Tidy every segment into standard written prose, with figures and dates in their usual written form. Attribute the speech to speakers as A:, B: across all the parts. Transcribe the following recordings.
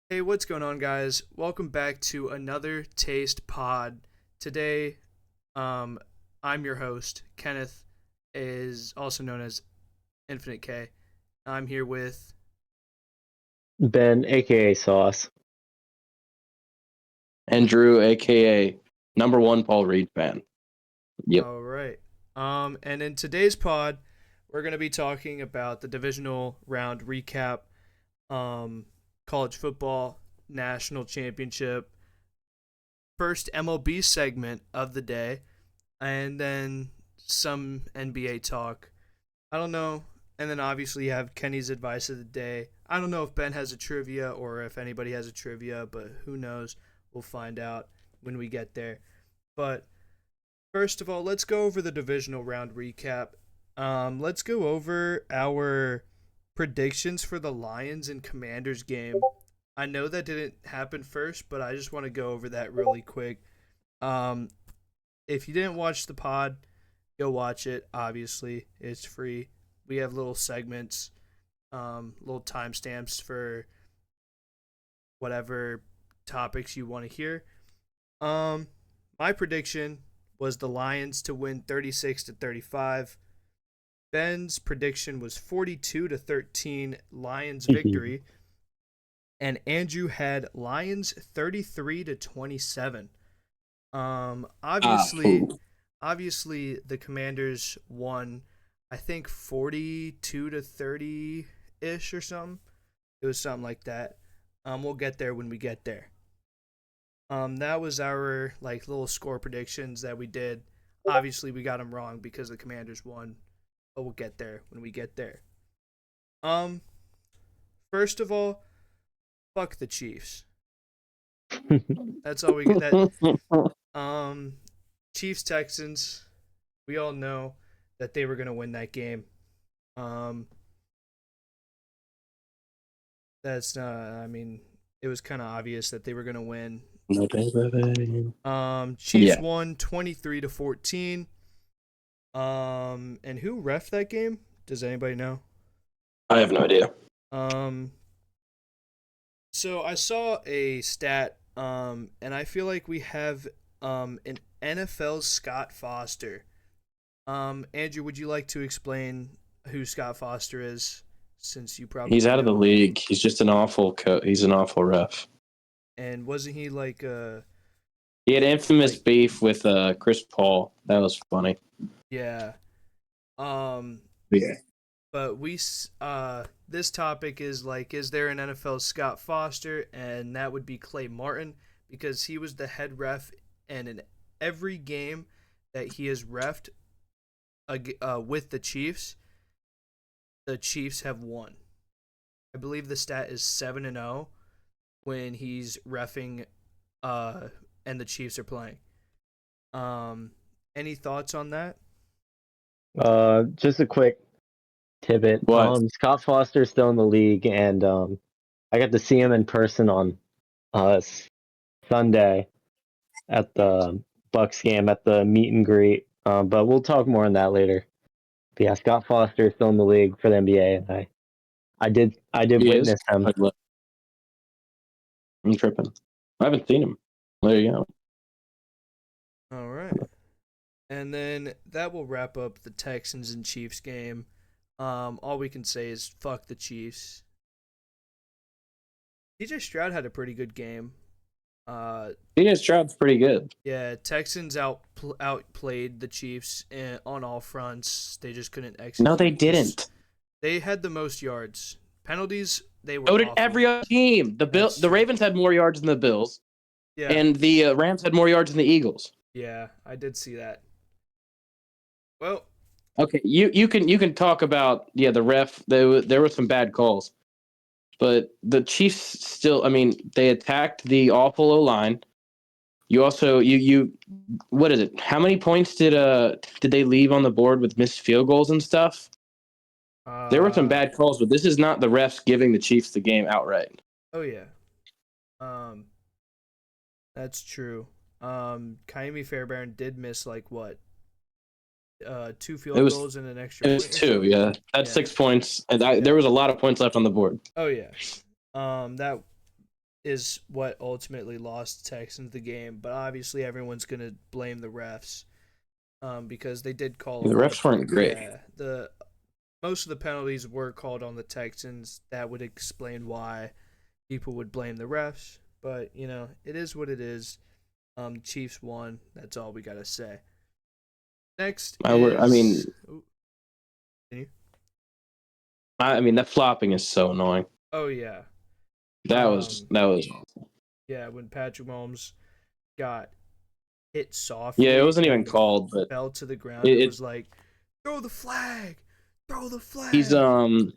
A: Hey, what's going on, guys? Welcome back to another Taste Pod. Today, um, I'm your host. Kenneth is also known as Infinite K. I'm here with.
B: Ben, aka Sauce.
C: Andrew, aka number one Paul Reed fan. Yep.
A: All right. And in today's pod, we're gonna be talking about the divisional round recap, um, college football national championship, first MLB segment of the day, and then some NBA talk. I don't know. And then obviously you have Kenny's advice of the day. I don't know if Ben has a trivia or if anybody has a trivia, but who knows? We'll find out when we get there. But first of all, let's go over the divisional round recap. Let's go over our predictions for the Lions and Commanders game. I know that didn't happen first, but I just want to go over that really quick. Um, if you didn't watch the pod, go watch it. Obviously, it's free. We have little segments, little timestamps for whatever topics you want to hear. Um, my prediction was the Lions to win 36-35. Ben's prediction was 42-13 Lions victory, and Andrew had Lions 33-27. Obviously,
C: Fool.
A: obviously the Commanders won, I think 42-30 ish or something. It was something like that. We'll get there when we get there. That was our little score predictions that we did. Obviously, we got them wrong because the Commanders won, but we'll get there when we get there. Um, First of all, fuck the Chiefs. That's all we get. Um, Chiefs Texans. We all know that they were gonna win that game. Um, that's not. I mean, it was kind of obvious that they were gonna win. Chiefs
C: Yeah,
A: won 23-14. And who ref that game? Does anybody know?
C: I have no idea.
A: Um, so I saw a stat. And I feel like we have an NFL Scott Foster. Andrew, would you like to explain who Scott Foster is, since you probably
C: He's out of the
A: do?
C: league. He's just an awful he's an awful ref.
A: And wasn't he
C: He had infamous
A: like
C: beef with Chris Paul. That was funny.
A: yeah. Um,
C: Yeah.
A: but this topic is is there an NFL Scott Foster? And that would be Clay Martin, because he was the head ref, and in every game that he has refed with the Chiefs have won. I believe the stat is 7-0 when he's reffing and the Chiefs are playing. Any thoughts on that?
B: just a quick tidbit.
C: What?
B: Scott Foster's still in the league, and I got to see him in person on uh Sunday at the Bucks game at the meet and greet. But we'll talk more on that later. But yeah, Scott Foster is still in the league for the NBA, and I did
C: He is?
B: witness him.
C: I'm tripping. I haven't seen him. There you go.
A: All right. And then that will wrap up the Texans and Chiefs game. All we can say is fuck the Chiefs. DJ Stroud had a pretty good game.
C: CJ Stroud's pretty good.
A: Yeah, Texans outplayed the Chiefs on all fronts. They just couldn't
C: No,
A: execute.
C: they didn't.
A: They had the most yards. Penalties, they were
C: So did
A: awful.
C: every other team. The Ravens had more yards than the Bills,
A: Yeah,
C: and the Rams had more yards than the Eagles.
A: yeah, I did see that. Well,
C: Okay, you can talk about the ref. There were some bad calls, but the Chiefs still. I mean, they attacked the awful O line. You also you what is it? How many points did they leave on the board with missed field goals and stuff? There were some
A: uh,
C: bad calls, but this is not the refs giving the Chiefs the game outright.
A: oh yeah, um, that's true. Kaimi Fairbairn did miss what, two
C: It
A: field
C: was
A: goals and an extra
C: it was
A: point or
C: two,
A: something.
C: yeah. That's
A: Yeah,
C: 6 points, and
A: yeah.
C: there was a lot of points left on the board.
A: Oh yeah. That is what ultimately lost the Texans the game. But obviously, everyone's gonna blame the refs, because they did call a
C: The
A: lot
C: refs
A: of
C: weren't great.
A: yeah the most of the penalties were called on the Texans. That would explain why people would blame the refs. But it is what it is. Chiefs won. That's all we gotta say. Next
C: I mean,
A: is. Ooh, continue.
C: that flopping is so annoying.
A: Oh yeah.
C: That was
A: Um.
C: that was.
A: Yeah, when Patrick Mahomes got hit
C: Yeah, it
A: softly
C: wasn't even
A: and
C: called, but
A: fell to the ground, it
C: it
A: was like, throw the flag, throw the
C: he's
A: flag.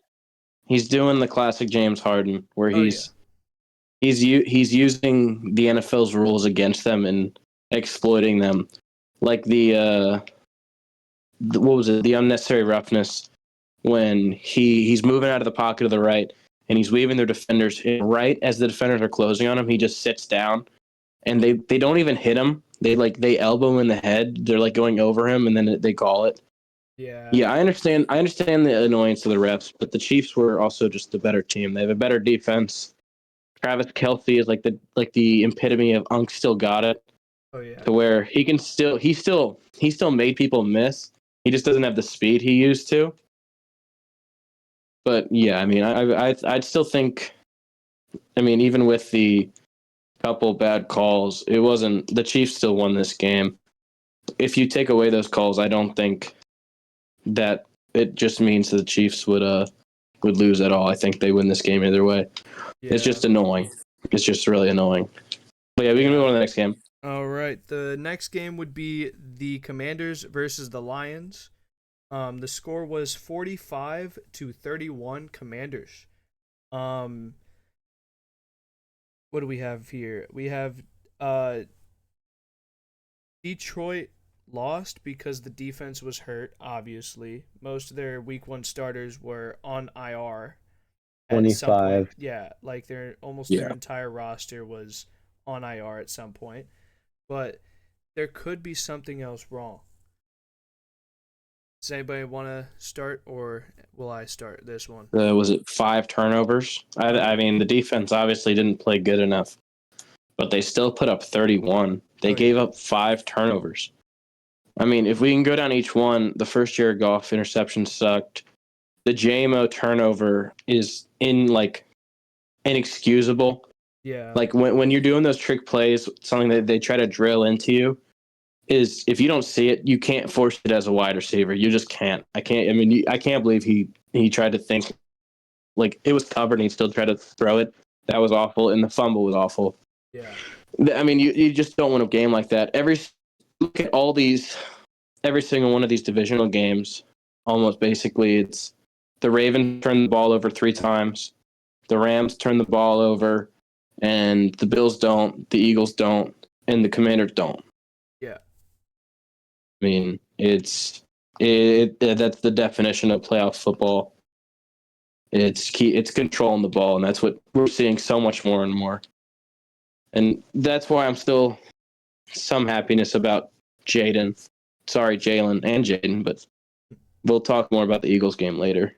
C: he's doing the classic James Harden where
A: Oh yeah,
C: he's using the NFL's rules against them and exploiting them, like what was it, the unnecessary roughness when he's moving out of the pocket to the right and he's weaving their defenders, and right as the defenders are closing on him, he just sits down and they don't even hit him. They elbow him in the head. They're like going over him and then they call it.
A: yeah,
C: Yeah, I understand. I understand the annoyance of the refs, but the Chiefs were also just a better team. They have a better defense. Travis Kelsey is like the epitome of Unk still got it,
A: oh yeah,
C: to where he still made people miss. He just doesn't have the speed he used to. But yeah, I mean, I'd still think. I mean, even with the couple bad calls, it wasn't the Chiefs still won this game. If you take away those calls, I don't think that it just means the Chiefs would lose at all. I think they win this game either way. It's
A: yeah,
C: just annoying. It's just really annoying. But yeah, we can move
A: yeah.
C: on to the next game.
A: All right, the next game would be the Commanders versus the Lions. The score was 45-31 Commanders. Um, what do we have here? We have uh Detroit lost because the defense was hurt, obviously. Most of their week 1 starters were on IR at some point.
B: 25.
A: Yeah, like their
C: Yeah.
A: entire roster was on IR at some point. But there could be something else wrong. Does anybody want to start, or will I start this one?
C: Was it 5 turnovers? I
A: Yeah.
C: mean, the defense obviously didn't play good enough, but they still put up 31. They
A: Oh
C: gave
A: yeah.
C: up 5 turnovers. I mean, if we can go down each one, the first year golf interception sucked. The JMO turnover is inexcusable.
A: Yeah.
C: Like when you're doing those trick plays, something that they try to drill into you is if you don't see it, you can't force it as a wide receiver. You just can't. I can't. I mean, I can't believe he tried to think like it was covered and he still tried to throw it. That was awful, and the fumble was awful.
A: Yeah.
C: I mean, you just don't win a game like that. Look at all these, every single one of these divisional games. Almost basically, it's the Ravens turned the ball over 3 times, the Rams turn the ball over, and the Bills don't, the Eagles don't, and the Commanders don't.
A: Yeah.
C: I mean, that's the definition of playoff football. It's key. It's controlling the ball, and that's what we're seeing so much more and more. And that's why I'm still some happiness about Jaden. Sorry, Jalen and Jaden, but we'll talk more about the Eagles game later.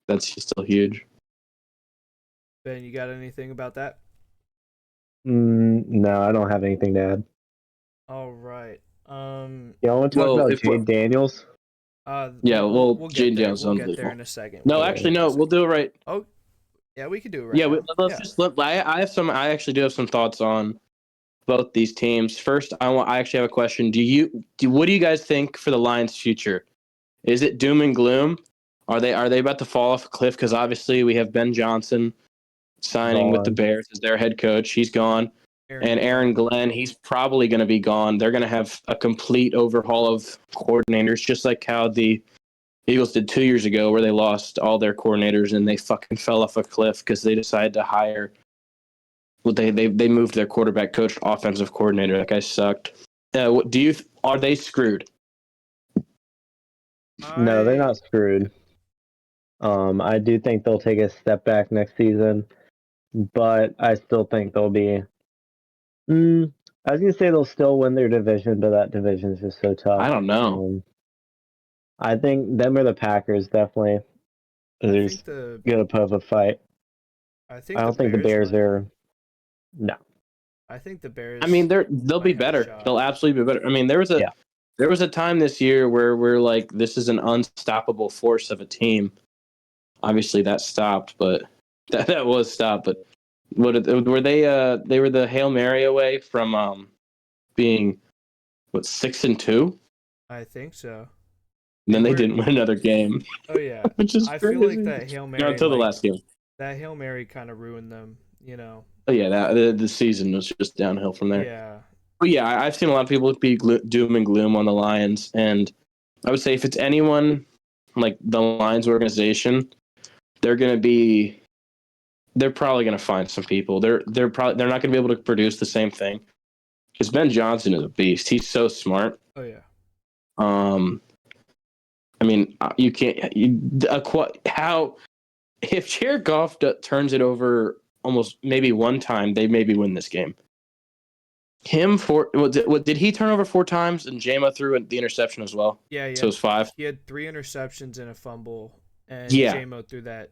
C: That's still huge.
A: Ben, you got anything about that?
B: No, I don't have anything to add.
A: All right.
B: Yeah, I want to talk
C: Well,
B: about
C: if we're
B: Jade Daniels.
C: yeah, well,
A: We'll get
C: Jaden
A: there.
C: Jones is
A: We'll get there
C: unbelievable.
A: in a second.
C: No,
A: We'll
C: actually,
A: get there in a
C: no. We'll
A: second.
C: do it right.
A: Oh, yeah, we could do it right
C: Yeah,
A: now.
C: let's
A: Yeah.
C: just let. I have some. I actually do have some thoughts on both these teams. First, I actually have a question. What do you guys think for the Lions' future? Is it doom and gloom? Are they about to fall off a cliff? Because obviously we have Ben Johnson signing with the
B: Gone.
C: Bears as their head coach. He's gone. And Aaron Glenn, he's probably going to be gone. They're going to have a complete overhaul of coordinators, just like how the Eagles did 2 years ago, where they lost all their coordinators and they fucking fell off a cliff because they decided to hire. Well, they moved their quarterback coach, offensive coordinator. That guy sucked. Are they screwed?
B: No, they're
A: I
B: not screwed. I do think they'll take a step back next season, but I still think they'll be. I was gonna say they'll still win their division, but that division is just so tough.
C: I don't know.
B: I think them or the Packers definitely.
A: I
B: There's
A: think the
B: gonna put up a fight.
A: I
B: I
A: think the
B: don't think the
A: Bears
B: Bears
A: might.
B: are. No.
A: I think the Bears.
C: I mean, they'll be
A: might have a
C: better.
A: shot.
C: They'll absolutely be better. I mean, there was a time this year where we're like, this is an unstoppable force of a team. Obviously, that stopped, but that was stopped. But were they? They were the Hail Mary away from being 6-2.
A: I think so.
C: And then they
A: were-
C: didn't win another game,
A: Oh yeah,
C: which is
A: I
C: crazy.
A: feel like that Hail Mary,
C: Until the last game.
A: that Hail Mary kind of ruined them.
C: Oh yeah, the season was just downhill from there.
A: Yeah.
C: But yeah, I've seen a lot of people be doom and gloom on the Lions, and I would say if it's anyone like the Lions organization, they're probably gonna find some people. They're not gonna be able to produce the same thing because Ben Johnson is a beast. He's so smart.
A: Oh yeah.
C: I mean, you can't. How if Jared Goff turns it over almost maybe one time, they maybe win this game. What did he turn over 4 times and Jama threw the interception as well?
A: Yeah.
C: So it was 5.
A: He had 3 interceptions and a fumble, and
C: Yeah.
A: J-Mo threw that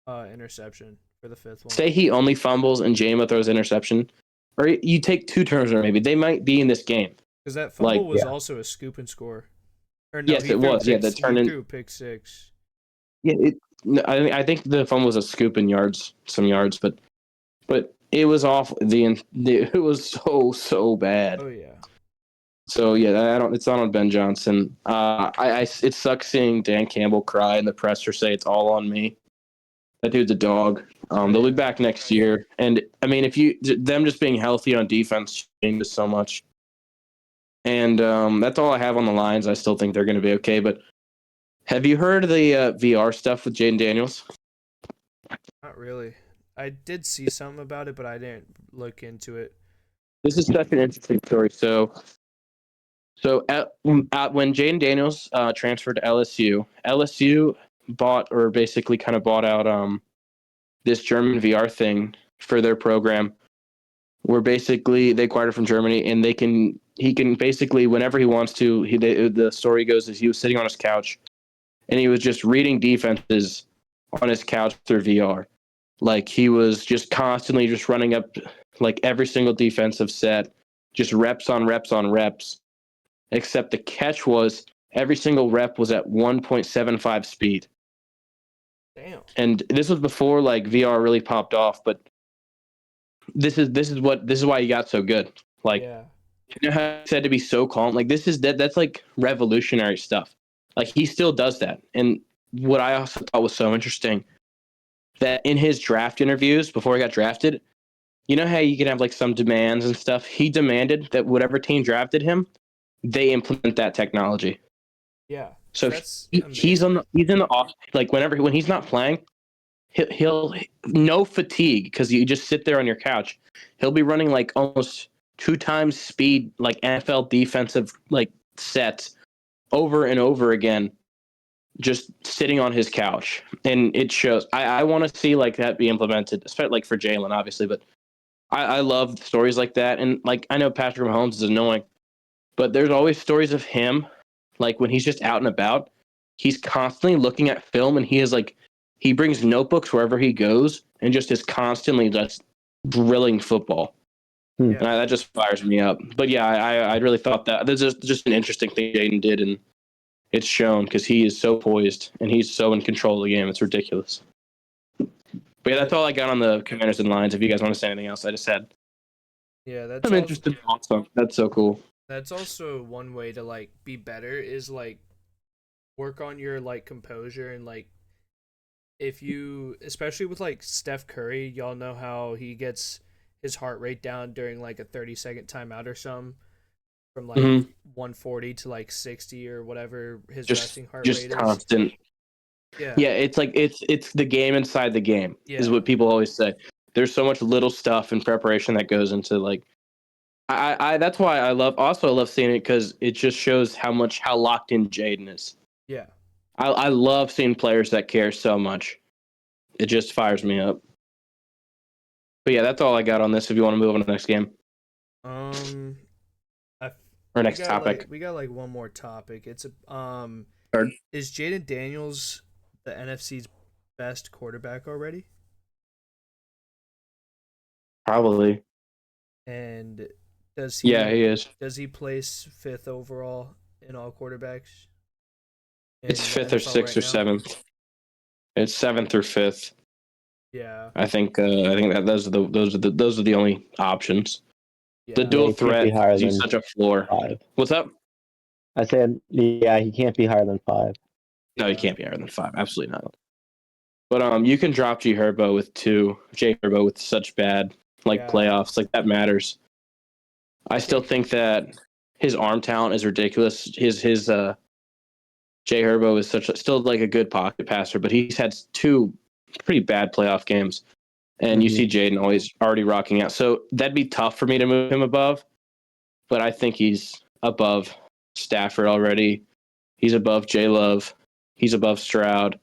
A: interception for the 5th one.
C: Say he only fumbles and Jama throws interception, or you take 2 turns or maybe they might be in this game.
A: Because that fumble was also a scoop and score. Or no,
C: yes, it was. Yeah, that turned
A: he
C: in.
A: threw pick 6.
C: Yeah, I think the fumble was a scoop and some yards, but it was awful. It was so bad.
A: Oh yeah.
C: So yeah, it's not on Ben Johnson. It sucks seeing Dan Campbell cry in the presser say it's all on me. That dude's a dog. They'll be back next year, and I mean, them just being healthy on defense changes so much. And that's all I have on the Lions. I still think they're going to be okay. But have you heard of the VR stuff with Jaden Daniels?
A: Not really. I did see something about it, but I didn't look into it.
C: This is such an interesting story. So when Jaden Daniels transferred to LSU bought out this German VR thing for their program, where basically they acquired it from Germany, and he can basically whenever he wants to. The story goes is he was sitting on his couch, and he was just reading defenses on his couch through VR. Like he was just constantly just running up like every single defensive set, just reps on reps on reps. Except the catch was every single rep was at 1.75 speed.
A: Damn.
C: And this was before like VR really popped off, but this is why he got so good. Like you know how he said to be so calm? Like that's like revolutionary stuff. Like he still does that. And what I also thought was so interesting that in his draft interviews before he got drafted, you know how you can have like some demands and stuff? He demanded that whatever team drafted him, they implement that technology.
A: Yeah.
C: So he's in the off, like when he's not playing, he'll no fatigue because you just sit there on your couch. He'll be running like almost 2 times speed, like NFL defensive like sets over and over again, just sitting on his couch, and it shows. I want to see like that be implemented, especially like for Jalen, obviously, but I love stories like that. And like I know Patrick Mahomes is annoying, but there's always stories of him, like when he's just out and about, he's constantly looking at film, and he brings notebooks wherever he goes, and just is constantly just drilling football.
A: Yeah.
C: And that just fires me up. But yeah, I really thought that this is just an interesting thing Jaden did, and it's shown because he is so poised and he's so in control of the game. It's ridiculous. But yeah, that's all I got on the Commanders and Lions. If you guys want to say anything else, I just had.
A: Yeah, that's.
C: I'm interested. Also, that's so cool.
A: That's also one way to like be better is like work on your like composure and like if you especially with like Steph Curry, y'all know how he gets his heart rate down during like a 30-second timeout or something from like 140 to like 60 or whatever his resting heart rate is.
C: Just constant. Yeah, it's like it's the game inside the game is what people always say. There's so much little stuff and preparation that goes into like I that's why I love seeing it because it just shows how locked in Jaden is.
A: Yeah.
C: I love seeing players that care so much. It just fires me up. But yeah, that's all I got on this. If you want to move on to the next game. Or next topic.
A: We got like one more topic. It's is Jaden Daniels the NFC's best quarterback already?
C: Probably.
A: And does
C: Yeah,
A: he
C: he is.
A: does he place 5th overall in all quarterbacks
C: It's
A: in the
C: 5th or
A: NFL
C: 6th
A: right
C: or
A: now?
C: 7th. It's 7th or 5th.
A: Yeah,
C: I think that those are the only options. The
A: yeah,
B: Yeah,
C: dual
B: he can't be
C: threat
B: higher
C: gives you
B: than
C: such a floor.
B: 5.
C: What's up?
B: I said, yeah, he can't be higher than 5.
C: No, he
A: yeah.
C: can't be higher than 5. Absolutely not. But you can drop J Herbo with such bad
A: Yeah.
C: playoffs. Like that matters. I still
A: think-
C: think that his arm talent is ridiculous. His J Herbo is still like a good pocket passer, but he's had 2 pretty bad playoff games. And you
B: Mhm.
C: see Jaden always already rocking out. So that'd be tough for me to move him above. But I think he's above Stafford already. He's above J Love. He's above Stroud.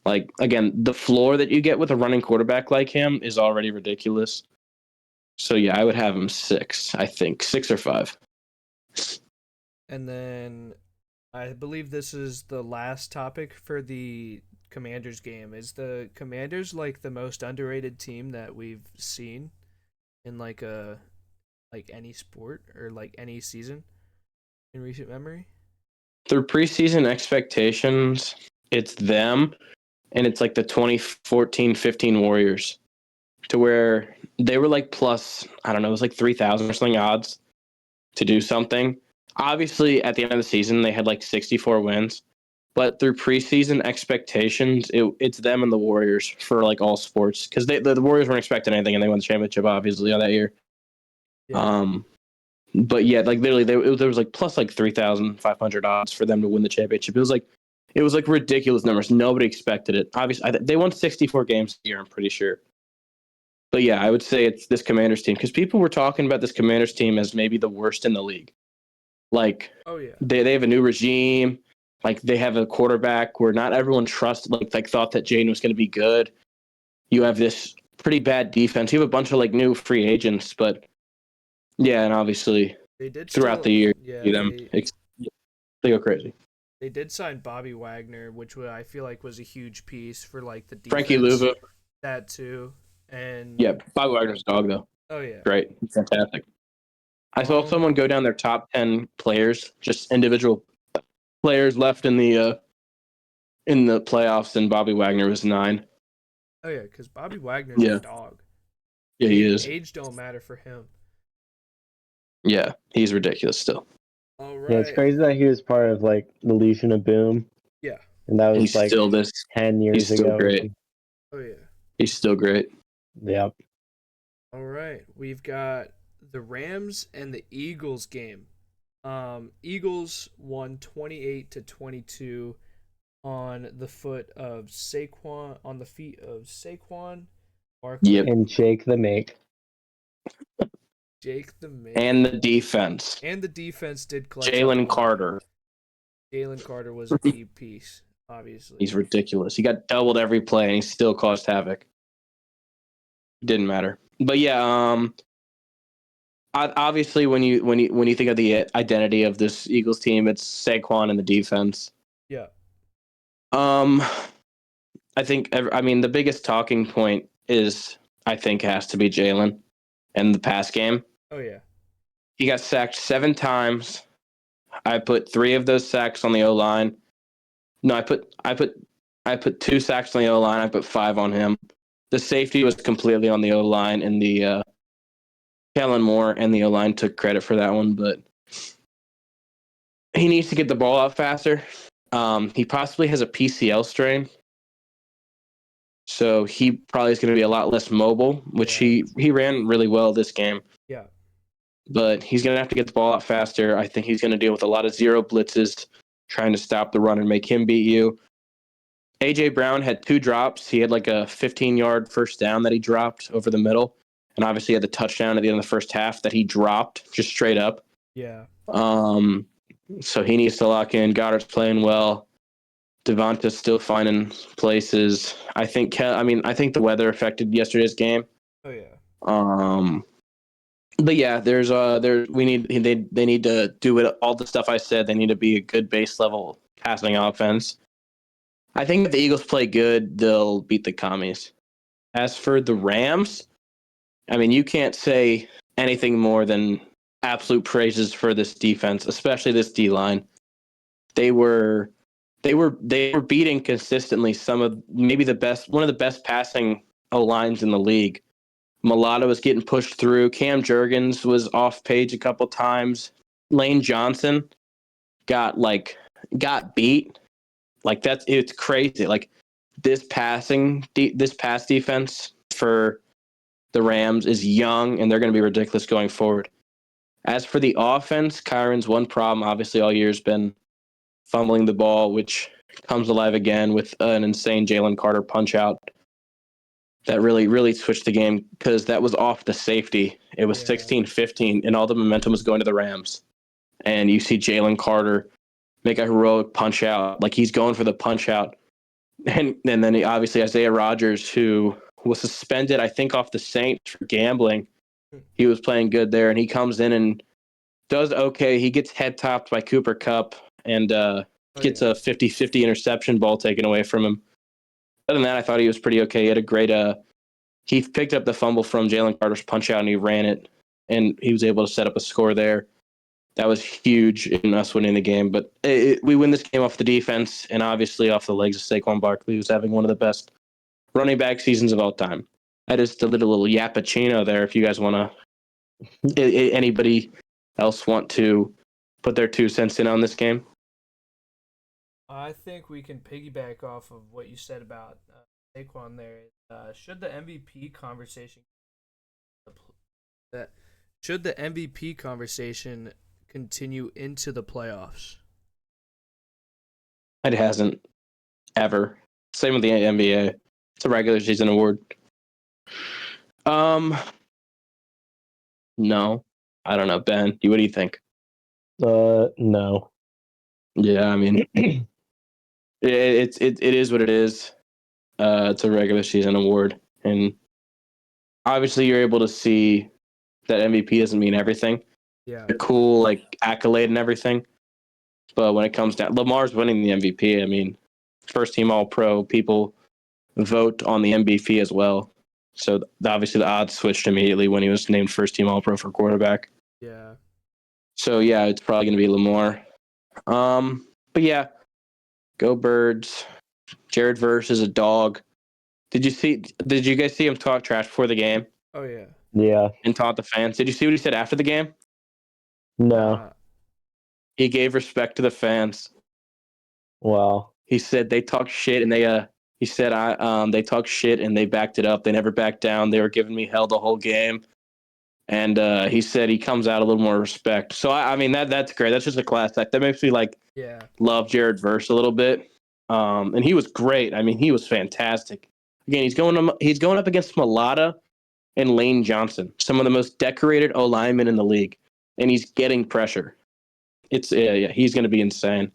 C: Like, again, the floor that you get with a running quarterback like him is already ridiculous. So, yeah, I would have him 6, I think. 6 or 5.
A: And then I believe this is the last topic for the Commanders game. Is the Commanders like the most underrated team that we've seen in like any sport or like any season in recent memory?
C: Through preseason expectations, it's them, and it's like the 2014-15 Warriors, to where they were like plus, I don't know, it was like 3,000 or something odds to do something. Obviously, at the end of the season, they had like 64 wins, but through preseason expectations, it's them and the Warriors for like all sports, because the Warriors weren't expecting anything and they won the championship obviously on that year.
A: Yeah.
C: But yeah, like literally, there was like plus like 3,500 odds for them to win the championship. It was like ridiculous numbers. Nobody expected it. Obviously, they won 64 games a year. I'm pretty sure. But yeah, I would say it's this Commanders team, because people were talking about this Commanders team as maybe the worst in the league. Like,
A: Oh yeah.
C: they have a new regime. Like, they have a quarterback where not everyone trusted, like thought that Jaden was going to be good. You have this pretty bad defense. You have a bunch of like new free agents, but yeah, and obviously
A: They did
C: throughout
A: still
C: the year,
A: yeah,
C: see them, they go crazy.
A: they did sign Bobby Wagner, which I feel like was a huge piece for like the
C: Frankie
A: defense.
C: Louva,
A: That too. And
C: yeah, Bobby Wagner's dog though,
A: oh yeah.
C: great, fantastic. I saw
A: Um
C: someone go down their top 10 players, just individual players left in the playoffs, and Bobby Wagner was 9.
A: oh yeah, because Bobby Wagner's a
C: Yeah,
A: dog.
C: yeah, he is.
A: Age don't matter for him.
C: Yeah, he's ridiculous still.
A: All
B: Yeah, it's
A: right.
B: crazy that he was part of like the Legion of Boom,
A: Yeah.
B: and that
C: And
B: was
C: he's
B: like
C: still this.
B: 10
C: He's
B: years
C: still
B: ago.
C: great.
A: Oh yeah.
C: He's still great.
B: Yeah.
A: All right. We've got the Rams and the Eagles game. Eagles won 28-22 on the feet of Saquon Barkley.
C: Yep.
B: And Jake the Make.
A: Jake the Make.
C: And the defense.
A: And the defense did clutch up a
C: Jalen
A: lot.
C: Carter.
A: Jalen Carter was a key piece, obviously.
C: He's ridiculous. He got doubled every play, and he still caused havoc. Didn't matter. But yeah, obviously when you think of the identity of this Eagles team, it's Saquon and the defense.
A: Yeah.
C: I think the biggest talking point is, I think, has to be Jalen and the pass game.
A: Oh yeah.
C: He got sacked 7 times. I put 3 of those sacks on the O line. No, I put 2 sacks on the O line. I put 5 on him. The safety was completely on the O line, and the Kellen Moore and the O line took credit for that one. But he needs to get the ball out faster. He possibly has a PCL strain, so he probably is going to be a lot less mobile, which
A: Yeah.
C: he ran really well this game.
A: Yeah.
C: But he's going to have to get the ball out faster. I think he's going to deal with a lot of zero blitzes, trying to stop the run and make him beat you. A.J. Brown had 2 drops. He had like a 15-yard first down that he dropped over the middle. And obviously he had the touchdown at the end of the first half that he dropped just straight up.
A: Yeah.
C: So he needs to lock in. Goddard's playing well. Devonta's still finding places. I think the weather affected yesterday's game.
A: Oh yeah.
C: But yeah, they need to do it, all the stuff I said. They need to be a good base level passing offense. I think if the Eagles play good, they'll beat the Commies. As for the Rams, I mean, you can't say anything more than absolute praises for this defense, especially this D line. They were beating consistently some of maybe one of the best passing O lines in the league. Mulatto was getting pushed through. Cam Jurgens was off page a couple times. Lane Johnson got beat. It's crazy. Like this pass defense for the Rams is young, and they're going to be ridiculous going forward. As for the offense, Kyron's one problem obviously all year has been fumbling the ball, which comes alive again with an insane Jalen Carter punch out that really, really switched the game because that was off the safety. It was 16-15, and all the momentum was going to the Rams. And you see Jalen Carter make a heroic punch out. Like he's going for the punch out. And then obviously Isaiah Rodgers, who was suspended, I think, off the Saints for gambling. He was playing good there, and he comes in and does okay. He gets head topped by Cooper Kupp and gets a 50-50 interception ball taken away from him. Other than that, I thought he was pretty okay. He had a great he picked up the fumble from Jalen Carter's punch out, and he ran it, and he was able to set up a score there. That was huge in us winning the game. But we win this game off the defense and obviously off the legs of Saquon Barkley, who's having one of the best running back seasons of all time. I just did a little Yappuccino there. If you guys want to, anybody else want to put their 2 cents in on this game?
A: I think we can piggyback off of what you said about Saquon there. Should the MVP conversation continue into the playoffs?
C: It hasn't ever. Same with the NBA. It's a regular season award. No, I don't know. Ben, what do you think?
B: No.
C: Yeah, I mean, it is what it is. It's a regular season award, and obviously you're able to see that MVP doesn't mean everything.
A: Yeah,
C: A cool accolade and everything, but when it comes down, Lamar's winning the MVP. I mean, first team All Pro. People vote on the MVP as well. So obviously the odds switched immediately when he was named first team All Pro for quarterback.
A: Yeah.
C: So yeah, it's probably going to be Lamar. But yeah, go Birds. Jared Verse is a dog. Did you guys see him talk trash before the game?
A: Oh yeah.
B: Yeah.
C: And taunt the fans. Did you see what he said after the game?
B: No.
C: He gave respect to the fans.
B: Wow.
C: He said they talk shit and they talk shit and they backed it up. They never backed down. They were giving me hell the whole game. And he said he comes out a little more respect. So I mean that's great. That's just a class act. That makes me love Jared Verse a little bit. And he was great. I mean, he was fantastic. Again, he's going up against Mulatto and Lane Johnson, some of the most decorated O linemen in the league, and he's getting pressure. He's going to be insane.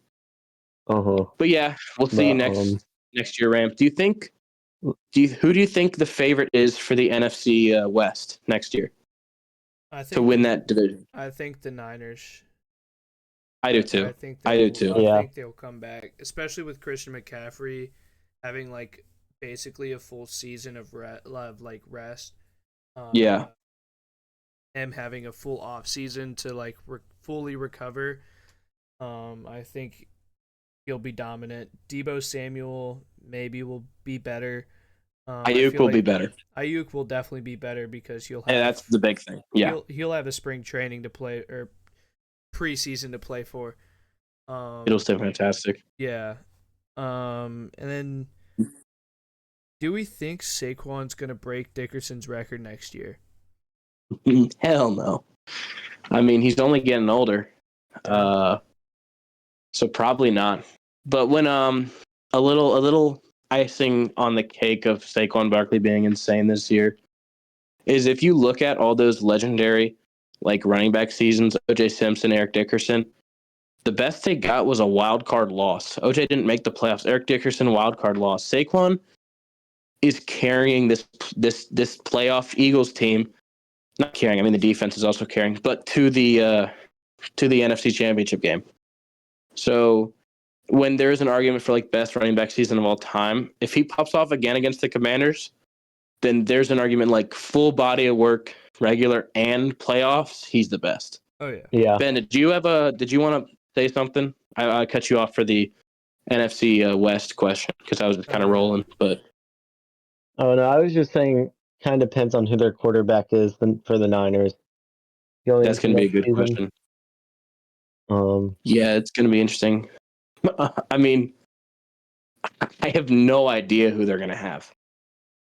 C: But yeah, we'll see you next year, Rams. Who do you think the favorite is for the NFC West next year to win that division?
A: I think the Niners.
C: I do too.
A: I think they'll come back, especially with Christian McCaffrey having basically a full season of rest. Him having a full off season to fully recover. I think he'll be dominant. Deebo Samuel maybe will be better.
C: Ayuk will be better.
A: Ayuk will definitely be better because he'll have.
C: Yeah, that's the big thing. Yeah,
A: he'll have a spring training to play or preseason to play for.
C: It'll stay fantastic.
A: Yeah. And then, do we think Saquon's gonna break Dickerson's record next year?
C: Hell no. I mean, he's only getting older, so probably not. But when a little icing on the cake of Saquon Barkley being insane this year is if you look at all those legendary running back seasons, O.J. Simpson, Eric Dickerson, the best they got was a wild card loss. O.J. didn't make the playoffs. Eric Dickerson, wild card loss. Saquon is carrying this playoff Eagles team. Not carrying. I mean, the defense is also carrying, but to the NFC Championship game. So when there is an argument for best running back season of all time, if he pops off again against the Commanders, then there's an argument like full body of work, regular and playoffs. He's the best.
A: Oh yeah.
B: Yeah.
C: Ben, did you want to say something? I cut you off for the NFC West question because I was just kind of rolling, but
B: Oh no, I was just saying, kind of depends on who their quarterback is for the Niners. Going
C: that's going to be a good question. Yeah, it's going to be interesting. I mean, I have no idea who they're going to have.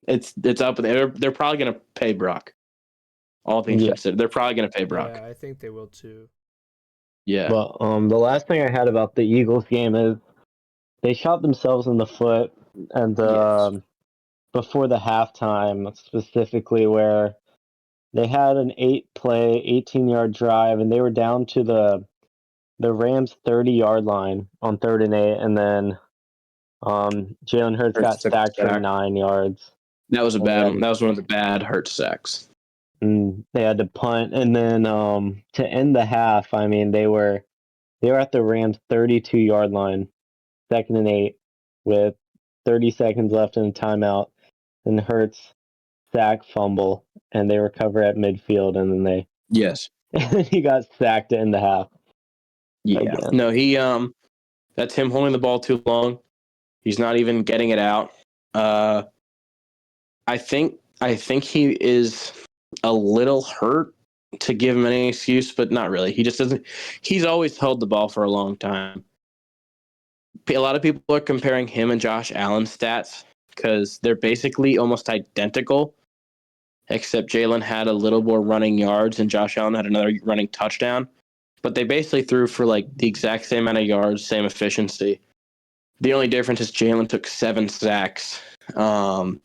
C: It's up there. They're probably going to pay Brock. All things considered, they're probably going to pay Brock.
A: Yeah, I think they will too.
C: Yeah.
B: But the last thing I had about the Eagles game is they shot themselves in the foot, and before the halftime, specifically where they had an 8-play, 18-yard drive, and they were down to the Rams' 30-yard line on 3rd and 8, and then Jalen Hurts got sacked for 9 yards.
C: That was a bad one. That was one of the bad Hurts sacks.
B: And they had to punt, and then to end the half, I mean, they were at the Rams' 32-yard line, 2nd and 8, with 30 seconds left in a timeout, and Hurts sack fumble, and they recover at midfield, and then he got sacked to end the half.
C: Yeah.
B: Again.
C: No, he that's him holding the ball too long. He's not even getting it out. I think he is a little hurt to give him any excuse, but not really. He just doesn't. He's always held the ball for a long time. A lot of people are comparing him and Josh Allen's stats because they're basically almost identical, except Jalen had a little more running yards and Josh Allen had another running touchdown. But they basically threw for like the exact same amount of yards, same efficiency. The only difference is Jalen took 7 sacks. But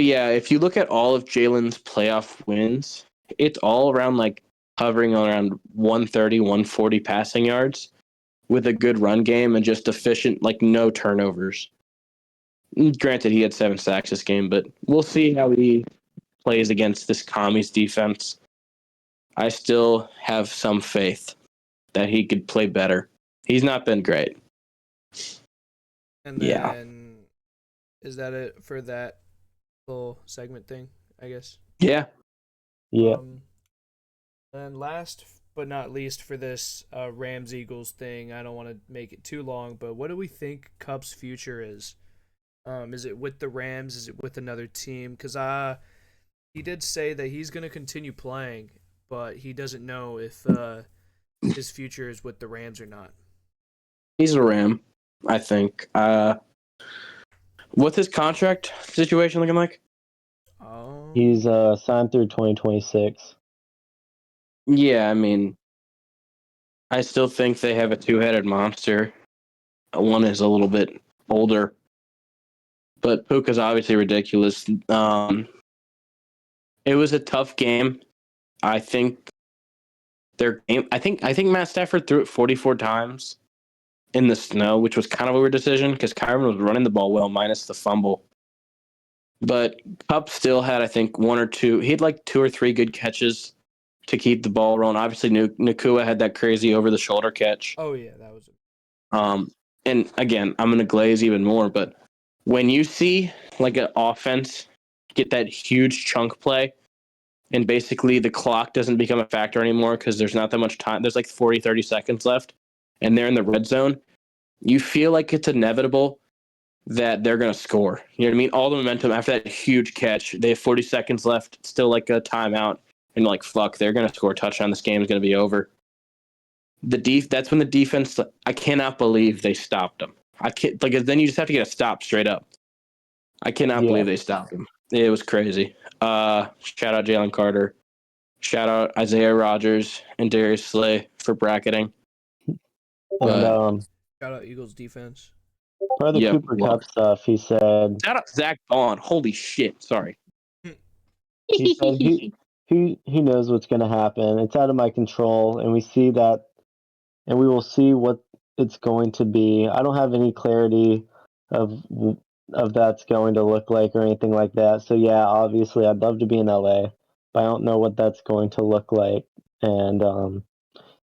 C: yeah, if you look at all of Jalen's playoff wins, it's all around like hovering around 130, 140 passing yards with a good run game and just efficient, like no turnovers. Granted, he had 7 sacks this game, but we'll see how he plays against this Commies defense. I still have some faith that he could play better. He's not been great.
A: And then, is that it for that little segment thing, I guess?
C: Yeah.
B: Yeah.
A: And last but not least for this Rams-Eagles thing, I don't want to make it too long, but what do we think Cup's future is? Is it with the Rams? Is it with another team? Because he did say that he's going to continue playing, but he doesn't know if his future is with the Rams or not.
C: He's a Ram, I think. What's his contract situation looking like?
B: He's signed through 2026.
C: Yeah, I mean, I still think they have a 2-headed monster. One is a little bit older, but Puka's obviously ridiculous. It was a tough game. I think their game. I think Matt Stafford threw it 44 times in the snow, which was kind of a weird decision because Kyron was running the ball well, minus the fumble. But Cup still had, I think, 1 or 2. He had like 2 or 3 good catches to keep the ball rolling. Obviously, Nakua had that crazy over-the-shoulder catch.
A: Oh yeah, that was.
C: And again, I'm gonna glaze even more. But when you see like an offense get that huge chunk play, and basically the clock doesn't become a factor anymore because there's not that much time. There's like 40, 30 seconds left, and they're in the red zone. You feel like it's inevitable that they're going to score. You know what I mean? All the momentum after that huge catch, they have 40 seconds left, still like a timeout, and you're like, fuck, they're going to score a touchdown. This game is going to be over. That's when the defense, I cannot believe they stopped them. I can't, like, then you just have to get a stop straight up. I cannot believe they stopped him. It was crazy. Shout out Jalen Carter. Shout out Isaiah Rodgers and Darius Slay for bracketing.
B: And
A: shout out Eagles defense.
B: For the Cooper Cup stuff, he said.
C: Shout out Zach Bond. Holy shit! Sorry.
B: He said he knows what's going to happen. It's out of my control, and we see that, and we will see what it's going to be. I don't have any clarity of that's going to look like or anything like that. So yeah, obviously I'd love to be in LA, but I don't know what that's going to look like. And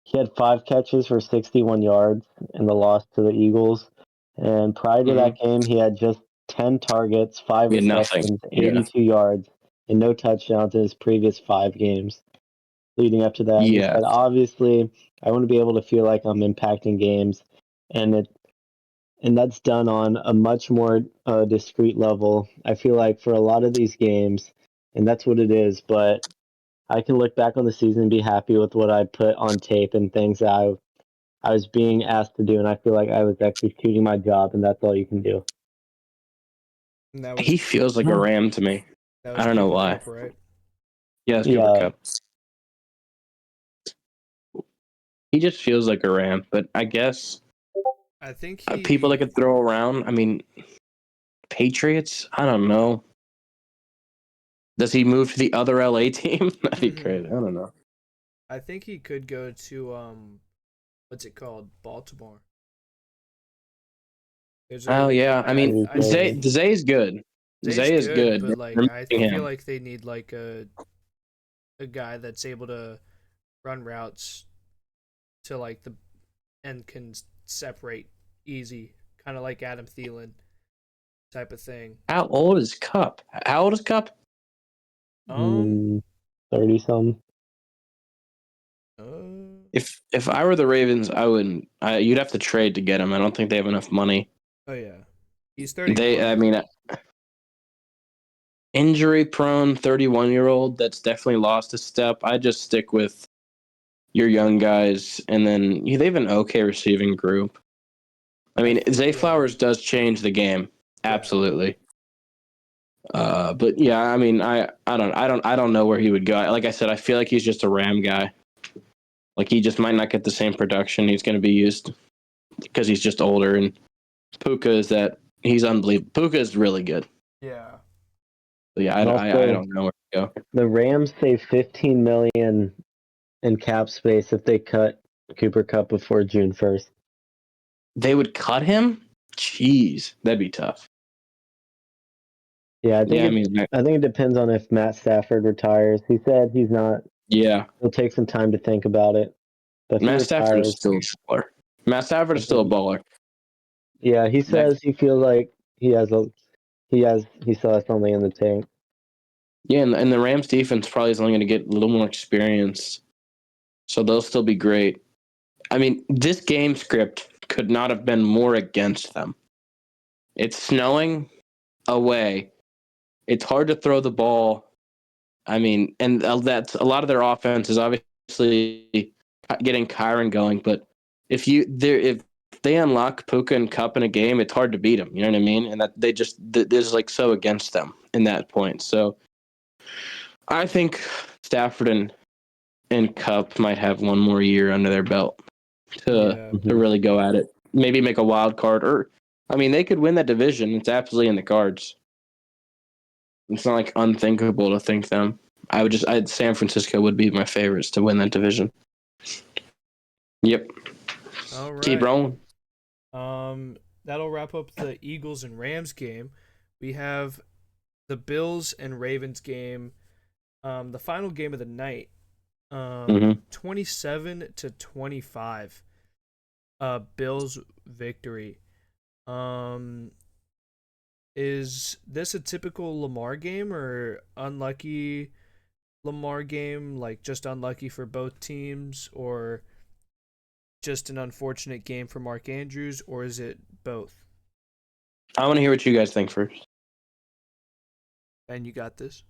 B: he had 5 catches for 61 yards in the loss to the Eagles. And prior to that game, he had just 10 targets, 5
C: We had nothing.
B: receptions,
C: Yeah.
B: 82 yards, and no touchdowns in his previous 5 games leading up to that. He
C: Yeah.
B: said, obviously, I want to be able to feel like I'm impacting games, and that's done on a much more discreet level. I feel like for a lot of these games, and that's what it is, but I can look back on the season and be happy with what I put on tape and things that I was being asked to do, and I feel like I was executing my job, and that's all you can do.
A: And that was
C: He feels like a Ram to me. I don't know
A: Cooper
C: why.
A: Kupp, right?
C: Yeah, it's Cooper Kupp. He just feels like a Ram, but I guess
A: I think
C: people that could throw around. I mean, Patriots. I don't know. Does he move to the other LA team? That'd be crazy. I don't know.
A: I think he could go to what's it called? Baltimore.
C: Yeah. I mean, Zay's good. Zay is good,
A: but like I feel like they need like a guy that's able to run routes to like the and can separate easy, kind of like Adam Thielen type of thing.
C: How old is Kupp?
B: 30 some.
C: If I were the Ravens, I wouldn't. You'd have to trade to get him. I don't think they have enough money.
A: Oh yeah, he's 31.
C: I mean, injury prone 31-year-old that's definitely lost a step. I just stick with your young guys, and then they have an okay receiving group. I mean, Zay Flowers does change the game, absolutely. But yeah, I mean, I don't know where he would go. Like I said, I feel like he's just a Ram guy. Like he just might not get the same production he's going to be used because he's just older. And he's unbelievable. Puka is really good.
A: Yeah.
C: But yeah, I don't know where to go.
B: The Rams save $15 million in cap space if they cut Cooper Kupp before June 1st.
C: They would cut him? Jeez, that'd be tough.
B: Yeah, I think it depends on if Matt Stafford retires. He said he's not.
C: Yeah,
B: he'll take some time to think about it. But
C: Matt Stafford is still a baller. Matt Stafford is still a baller.
B: Yeah, he says he feels like he still has something in the tank.
C: Yeah, and the Rams defense probably is only going to get a little more experience, so they'll still be great. I mean, this game script could not have been more against them. It's snowing away. It's hard to throw the ball. I mean, and that's a lot of their offense is obviously getting Kyron going. But if they unlock Puka and Kupp in a game, it's hard to beat them. You know what I mean? And that this is like so against them in that point. So I think Stafford and Kupp might have one more year under their belt to really go at it. Maybe make a wild card, or I mean, they could win that division. It's absolutely in the cards. It's not like unthinkable to think them. San Francisco would be my favorites to win that division. Yep.
A: All right.
C: Keep rolling.
A: That'll wrap up the Eagles and Rams game. We have the Bills and Ravens game. The final game of the night. 27-25. Bills victory. Is this a typical Lamar game or unlucky Lamar game? Like just unlucky for both teams, or just an unfortunate game for Mark Andrews, or is it both?
C: I want to hear what you guys think first.
A: And you got this?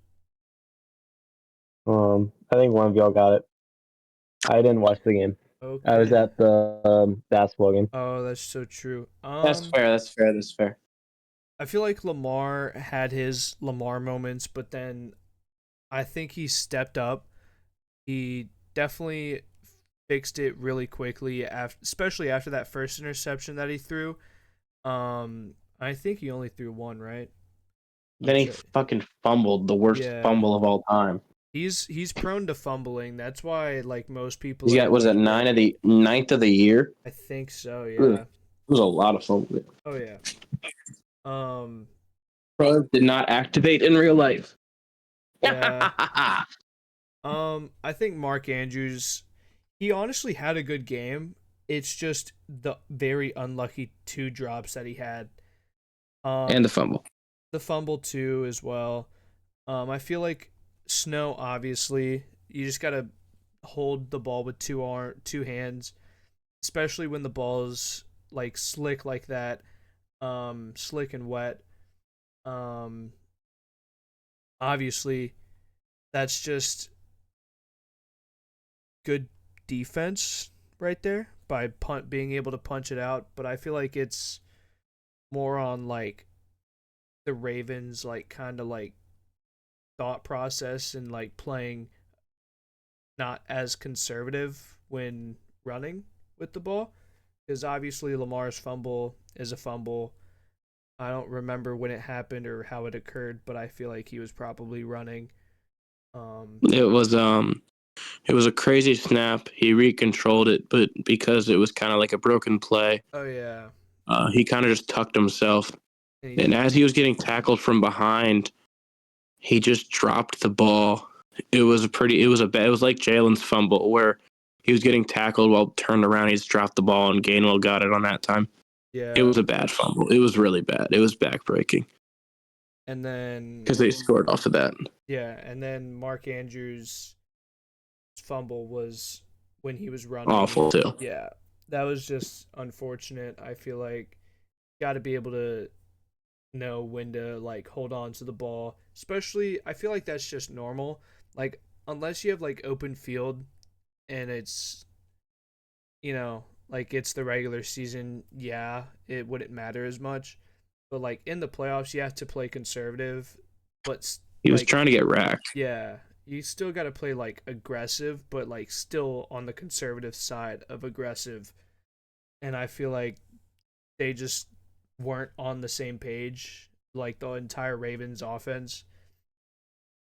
B: I think one of y'all got it. I didn't watch the game.
A: Okay.
B: I was at the basketball game.
A: Oh, that's so true.
C: That's fair.
A: I feel like Lamar had his Lamar moments, but then I think he stepped up. He definitely fixed it really quickly, especially after that first interception that he threw. I think he only threw one, right?
C: Then he fucking fumbled, the worst fumble of all time.
A: He's prone to fumbling. That's why like most people.
C: He got was it 9th of the year?
A: I think so. Yeah.
C: Ugh. It was a lot of fumbling.
A: Oh yeah.
C: Did not activate in real life.
A: Yeah. I think Mark Andrews, he honestly had a good game. It's just the very unlucky 2 drops that he had.
C: And the fumble.
A: the fumble too as well. I feel like Snow, obviously, you just gotta hold the ball with two hands, especially when the ball's like slick like that, slick and wet. Um, Obviously, that's just good defense right there by being able to punch it out. But I feel like it's more on like the Ravens, like kind of like thought process and like playing not as conservative when running with the ball, because obviously Lamar's fumble is a fumble. I don't remember when it happened or how it occurred, but I feel like he was probably running.
C: It was a crazy snap. He recontrolled it, but because it was kind of like a broken play,
A: Oh yeah,
C: he kind of just tucked himself. And as he was getting tackled from behind, he just dropped the ball. It was like Jalen's fumble where he was getting tackled while turned around. He just dropped the ball and Gainwell got it on that time.
A: yeah.
C: It was a bad fumble. It was really bad. It was backbreaking
A: And then
C: because they scored off of that.
A: yeah, and then Mark Andrews' fumble was when he was running.
C: Awful too.
A: Yeah, that was just unfortunate. I feel like got to be able to know when to like hold on to the ball. Especially, I feel like that's just normal. Like unless you have like open field and it's like it's the regular season, yeah, it wouldn't matter as much. But like in the playoffs, you have to play conservative, but
C: He was
A: like
C: trying to get racked.
A: yeah, you still got to play like aggressive, but like still on the conservative side of aggressive. And I feel like they just weren't on the same page, like the entire Ravens offense,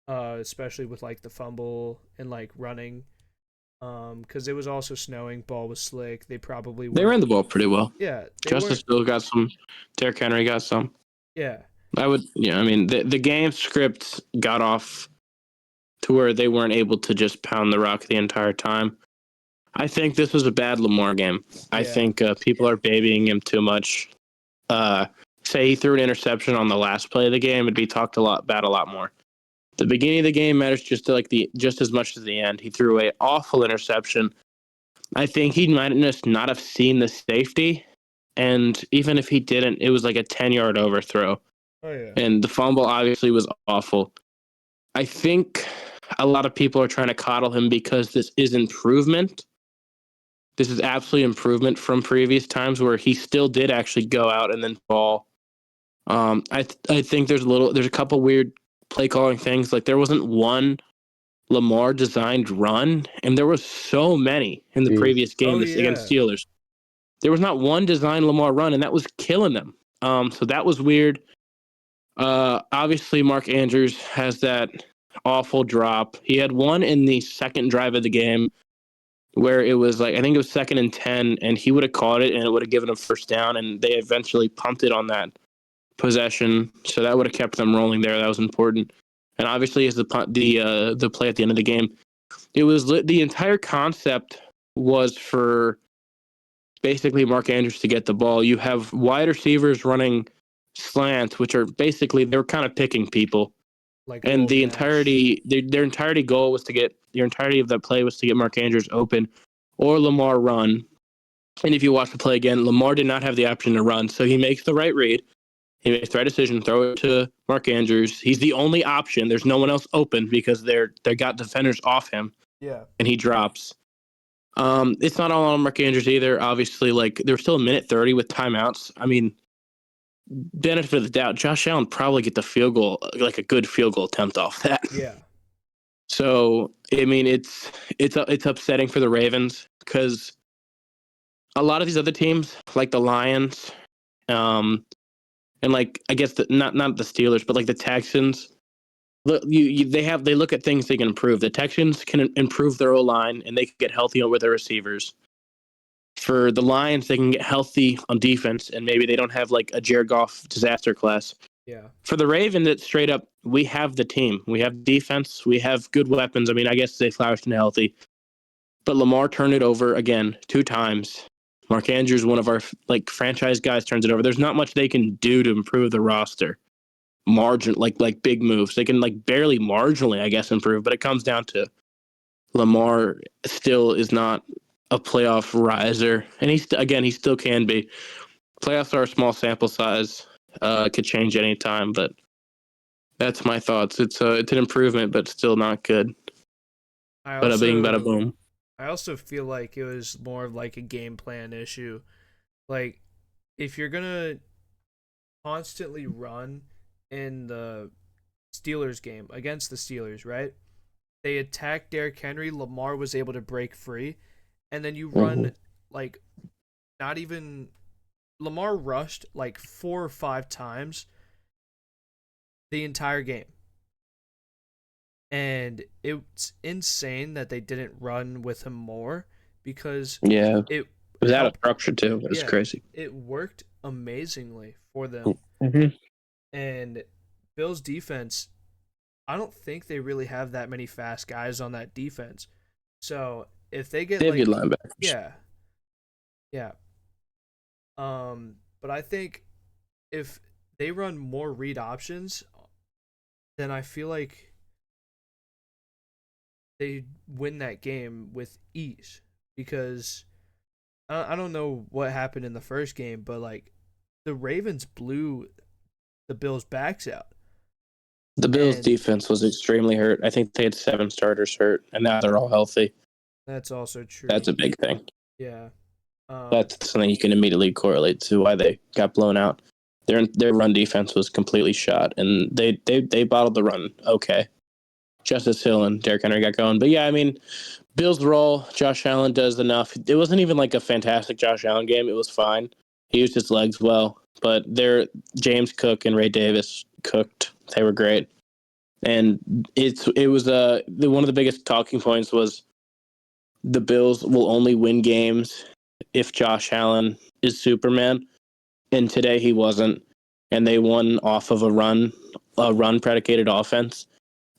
A: especially with like the fumble and like running. Because it was also snowing, ball was slick. They probably
C: They
A: weren't.
C: ran the ball pretty well.
A: Yeah, they
C: Justice
A: weren't.
C: Hill got some. Derrick Henry got some.
A: Yeah,
C: I mean, the game script got off to where they weren't able to just pound the rock the entire time. I think this was a bad Lamar game. I
A: yeah,
C: think people are babying him too much. Say he threw an interception on the last play of the game, it'd be talked a lot more. The beginning of the game matters just as much as the end. He threw an awful interception. I think he might not have seen the safety, and even if he didn't, it was like a 10-yard overthrow.
A: oh yeah,
C: And the fumble obviously was awful. I think a lot of people are trying to coddle him because this is improvement. This is absolutely improvement from previous times where he still did actually go out and then fall. I think there's a couple weird play calling things. Like there wasn't one Lamar designed run, and there was so many in the previous game
A: oh
C: against
A: yeah,
C: Steelers. There was not one designed Lamar run, and that was killing them. So that was weird. Obviously, Mark Andrews has that awful drop. He had one in the second drive of the game where it was like, I think it was 2nd and 10, and he would have caught it and it would have given him first down, and they eventually punted on that possession. So that would have kept them rolling there. That was important. And obviously, as the play at the end of the game, it was the entire concept was for basically Mark Andrews to get the ball. You have wide receivers running slants, which are basically they were kind of picking people,
A: like
C: and the entirety their entirety goal was to get the entirety of that play was to get Mark Andrews open or Lamar run. And if you watch the play again, Lamar did not have the option to run, so he makes the right read. He makes the right decision, throw it to Mark Andrews. He's the only option. There's no one else open because they got defenders off him.
A: Yeah.
C: And he drops. It's not all on Mark Andrews either. Obviously, like there's still a minute 30 with timeouts. I mean, benefit of the doubt, Josh Allen probably get the field goal, like a good field goal attempt off that.
A: Yeah.
C: So I mean, it's upsetting for the Ravens because a lot of these other teams, like the Lions, and like I guess not the Steelers, but like the Texans. They look at things they can improve. The Texans can improve their O-line and they can get healthy with their receivers. For the Lions, they can get healthy on defense and maybe they don't have like a Jared Goff disaster class.
A: Yeah.
C: For the Ravens, it's straight up, we have the team. We have defense. We have good weapons. I mean, I guess they flourished and healthy. But Lamar turned it over again 2 times. Mark Andrews, one of our like franchise guys, turns it over. There's not much they can do to improve the roster. like big moves. They can like barely marginally, I guess, improve, but it comes down to Lamar still is not a playoff riser, and he still can be. Playoffs are a small sample size, could change any time, but that's my thoughts. It's an improvement, but still not good.
A: I
C: Bada bing, bada
A: also
C: boom.
A: I also feel like it was more of like a game plan issue. Like if you're gonna constantly run in the Steelers game against the Steelers, right? They attacked Derrick Henry. Lamar was able to break free, and then you run like not even Lamar rushed like 4 or 5 times the entire game. And it's insane that they didn't run with him more because
C: Yeah,
A: it
C: it was out of
A: helped.
C: structure too. It was
A: Yeah,
C: crazy.
A: it worked amazingly for them. And Bills defense, I don't think they really have that many fast guys on that defense. So if they get
C: They have good
A: like,
C: linebackers.
A: yeah, yeah. But I think if they run more read options, then I feel like they win that game with ease because I don't know what happened in the first game, but like the Ravens blew the Bills' backs out.
C: The Bills'
A: And
C: defense was extremely hurt. I think they had 7 starters hurt, and now they're all healthy.
A: that's also true.
C: That's a big thing.
A: Yeah.
C: That's something you can immediately correlate to why they got blown out. Their run defense was completely shot, and they bottled the run okay. Justice Hill and Derrick Henry got going, but yeah, I mean, Bills roll. Josh Allen does enough. It wasn't even like a fantastic Josh Allen game. It was fine. He used his legs well, but James Cook and Ray Davis cooked. They were great, and it was one of the biggest talking points was the Bills will only win games if Josh Allen is Superman, and today he wasn't, and they won off of a run predicated offense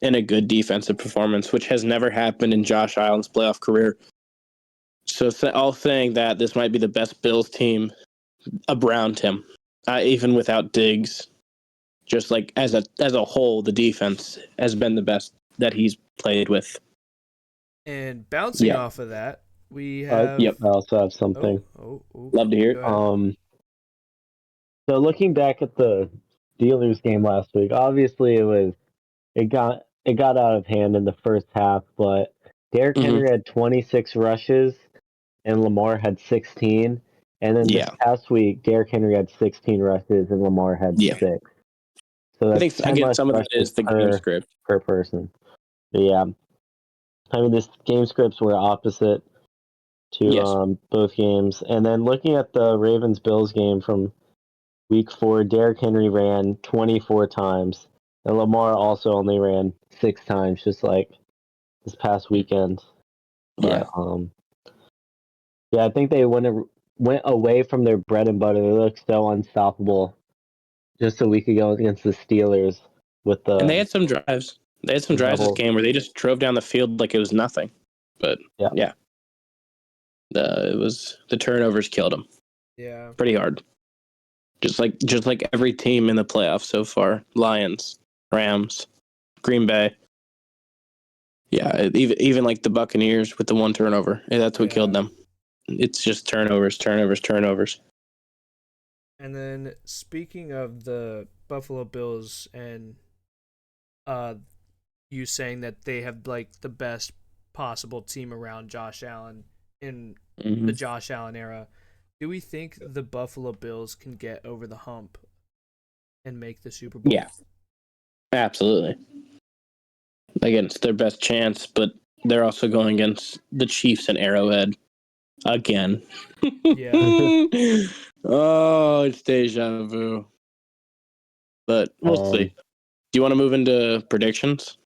C: and a good defensive performance, which has never happened in Josh Allen's playoff career. So all saying that this might be the best Bills team around him, even without Diggs. Just like as a whole, the defense has been the best that he's played with.
A: And bouncing off of that, we have.
B: Yep, I also have something.
C: Love to hear it.
B: So looking back at the Steelers game last week, obviously it got out of hand in the first half, but Derrick Henry had 26 rushes and Lamar had 16. And then this past week, Derrick Henry had 16 rushes and Lamar had 6. So that's
C: I think
B: 10
C: again,
B: less
C: some of that
B: rushes
C: is the game script
B: per person. But yeah, I mean, this game scripts were opposite to both games. And then looking at the Ravens-Bills game from Week 4, Derrick Henry ran 24 times, and Lamar also only ran 6 times, just like this past weekend. But, yeah, I think they went away from their bread and butter. They looked so unstoppable just a week ago against the Steelers with the.
C: And they had some drives. They had some drives this game where they just drove down the field like it was nothing. But it was the turnovers killed them.
A: Yeah,
C: pretty hard. Just like every team in the playoffs so far: Lions, Rams, Green Bay. Yeah, even like the Buccaneers with the 1 turnover. That's what killed them. It's just turnovers.
A: And then speaking of the Buffalo Bills and you saying that they have like the best possible team around Josh Allen in the Josh Allen era, do we think the Buffalo Bills can get over the hump and make the Super Bowl?
C: Yeah, absolutely. Again, it's their best chance, but they're also going against the Chiefs and Arrowhead again.
A: Yeah.
C: Oh, it's deja vu. But we'll see. Do you want to move into predictions?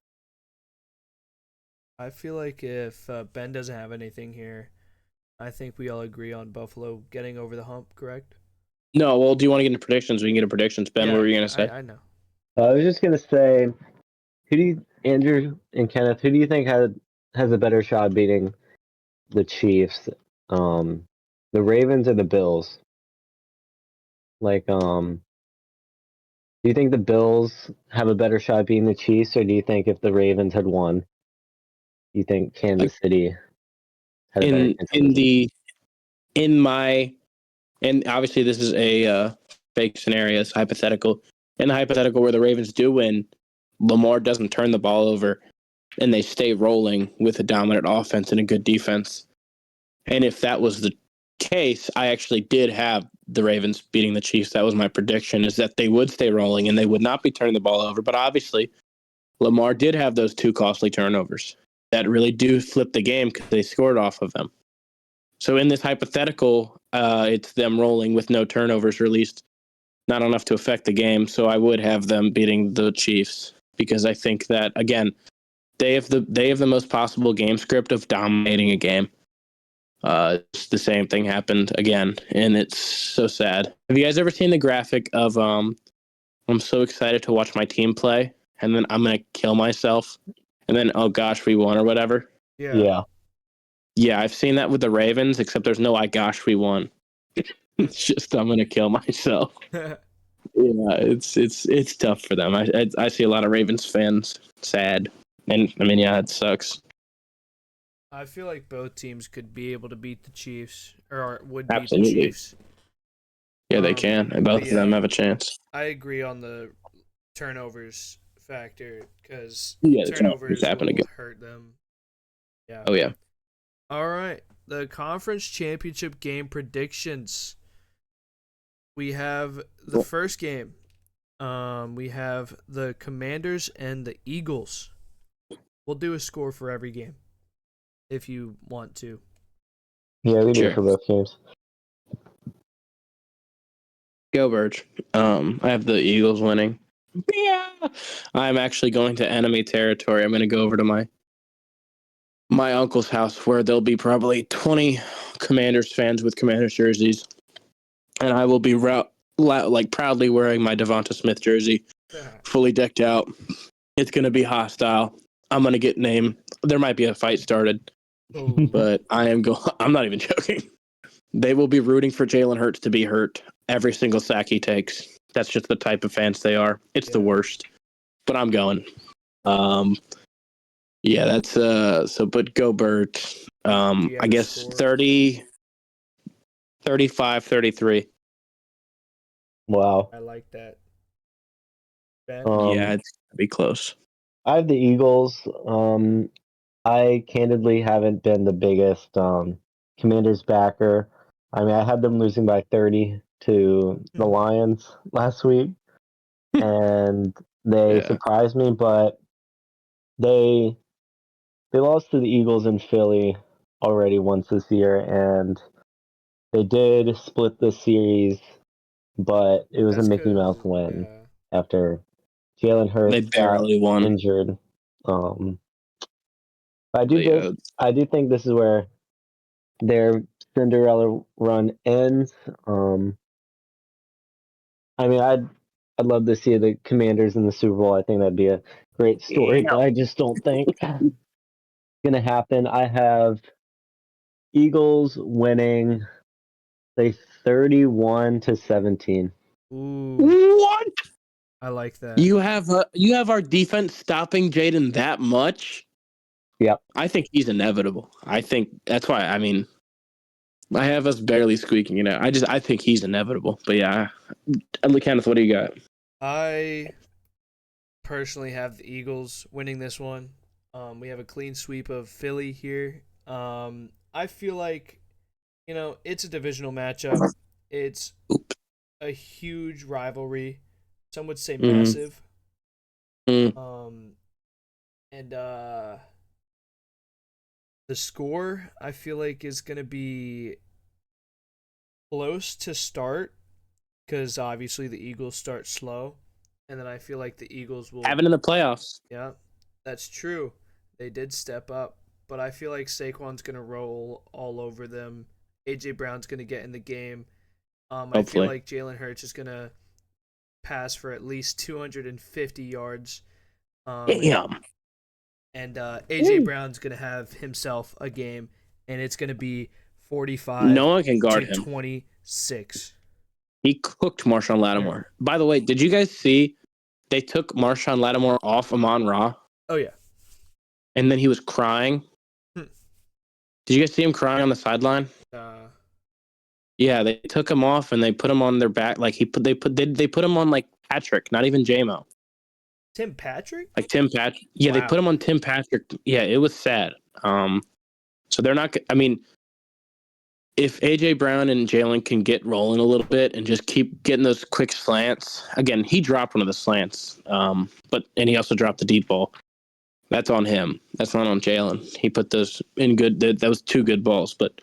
A: I feel like if Ben doesn't have anything here, I think we all agree on Buffalo getting over the hump, correct?
C: No, well, do you want to get into predictions? We can get into predictions. Ben, what were you going to say?
A: I know.
B: I was just going to say, Andrew and Kenneth, who do you think has a better shot of beating the Chiefs? The Ravens or the Bills? Like, Do you think the Bills have a better shot beating the Chiefs, or do you think if the Ravens had won, do you think Kansas City had a better chance of losing?
C: And obviously this is a fake scenario, it's hypothetical. In the hypothetical where the Ravens do win, Lamar doesn't turn the ball over, and they stay rolling with a dominant offense and a good defense. And if that was the case, I actually did have the Ravens beating the Chiefs. That was my prediction, is that they would stay rolling and they would not be turning the ball over. But obviously, Lamar did have those 2 costly turnovers that really do flip the game because they scored off of them. So in this hypothetical, it's them rolling with no turnovers, or at least not enough to affect the game. So I would have them beating the Chiefs because I think that, again, they have the most possible game script of dominating a game. The same thing happened again, and it's so sad. Have you guys ever seen the graphic of I'm so excited to watch my team play, and then I'm gonna kill myself, and then oh gosh, we won or whatever?
A: Yeah.
C: Yeah, I've seen that with the Ravens, except there's no "I gosh, we won." It's just I'm gonna kill myself. Yeah, it's tough for them. I see a lot of Ravens fans sad, and I mean, yeah, it sucks.
A: I feel like both teams could be able to beat the Chiefs, or would beat the
C: Absolutely.
A: Chiefs.
C: Yeah, they can, and both of them have a chance.
A: I agree on the turnovers factor because
C: Yeah, the
A: turnovers
C: happen
A: will
C: again.
A: hurt them. Yeah.
C: Oh yeah.
A: All right. The conference championship game predictions. We have the first game. We have the Commanders and the Eagles. We'll do a score for every game if you want to.
B: Yeah, we do
C: Sure.
B: it for both games.
C: Go Birds. I have the Eagles winning. Yeah. I'm actually going to enemy territory. I'm going to go over to my uncle's house where there'll be probably 20 Commanders fans with Commanders jerseys, and I will be proudly wearing my Devonta Smith jersey, fully decked out. It's going to be hostile. I'm going to get named. There might be a fight started, but I'm not even joking. They will be rooting for Jalen Hurts to be hurt every single sack he takes. That's just the type of fans they are. It's the worst. But I'm going. Yeah, that's so but go Bert. I guess 30 35 33.
B: Wow.
A: I like that. Ben?
C: Yeah, it's gonna be close.
B: I have the Eagles. I candidly haven't been the biggest Commanders backer. I mean, I had them losing by 30 to the Lions last week, and they surprised me. But they lost to the Eagles in Philly already once this year, and they did split the series, but it was a Mickey Mouse win after Jalen Hurts got
C: won.
B: injured. I do think this is where their Cinderella run ends. I mean, I'd love to see the Commanders in the Super Bowl. I think that'd be a great story, but I just don't think it's gonna happen. I have Eagles winning, say 31-17.
A: Ooh.
C: What?
A: I like that.
C: You have our defense stopping Jaden that much?
B: Yep.
C: I think he's inevitable. I think that's why. I mean, I have us barely squeaking it out. I think he's inevitable. But yeah, Kenneth, what do you got?
A: I personally have the Eagles winning this one. We have a clean sweep of Philly here. I feel like, it's a divisional matchup. It's a huge rivalry. Some would say massive. And the score, I feel like, is going to be close to start because obviously the Eagles start slow. And then I feel like the Eagles will
C: have it in the playoffs.
A: Yeah, that's true. They did step up, but I feel like Saquon's gonna roll all over them. AJ Brown's gonna get in the game. I feel like Jalen Hurts is gonna pass for at least 250 yards.
C: Damn.
A: And AJ Brown's gonna have himself a game, and it's gonna be 45.
C: No one can guard him.
A: 26.
C: He cooked Marshawn Lattimore. By the way, did you guys see they took Marshawn Lattimore off Amon-Ra?
A: Oh yeah.
C: And then he was crying.
A: Hmm.
C: Did you guys see him crying on the sideline? Yeah, they took him off and they put him on their back. Like they put him on like Patrick, not even JMO.
A: Tim Patrick?
C: Like Tim Patrick. Yeah,
A: Wow.
C: they put him on Tim Patrick. Yeah, it was sad. So they're not. I mean, if AJ Brown and Jalen can get rolling a little bit and just keep getting those quick slants. Again, he dropped one of the slants, and he also dropped the deep ball. That's on him. That's not on Jalen. He put those in good. That was 2 good balls, but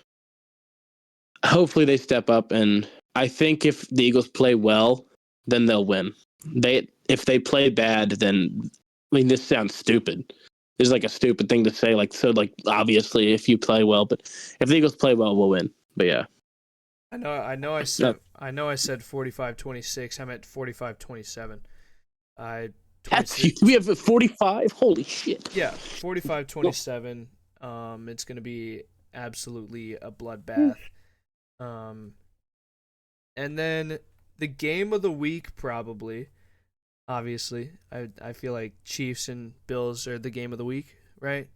C: hopefully they step up. And I think if the Eagles play well, then they'll win. If they play bad, then I mean, this sounds stupid. This is like a stupid thing to say. Like obviously, if you play well, but if the Eagles play well, we'll win. But yeah,
A: I know. I said 45-26. I meant 45-27.
C: We have a 45. Holy shit!
A: Yeah, 45-27. It's gonna be absolutely a bloodbath. And then the game of the week, probably. Obviously, I feel like Chiefs and Bills are the game of the week, right?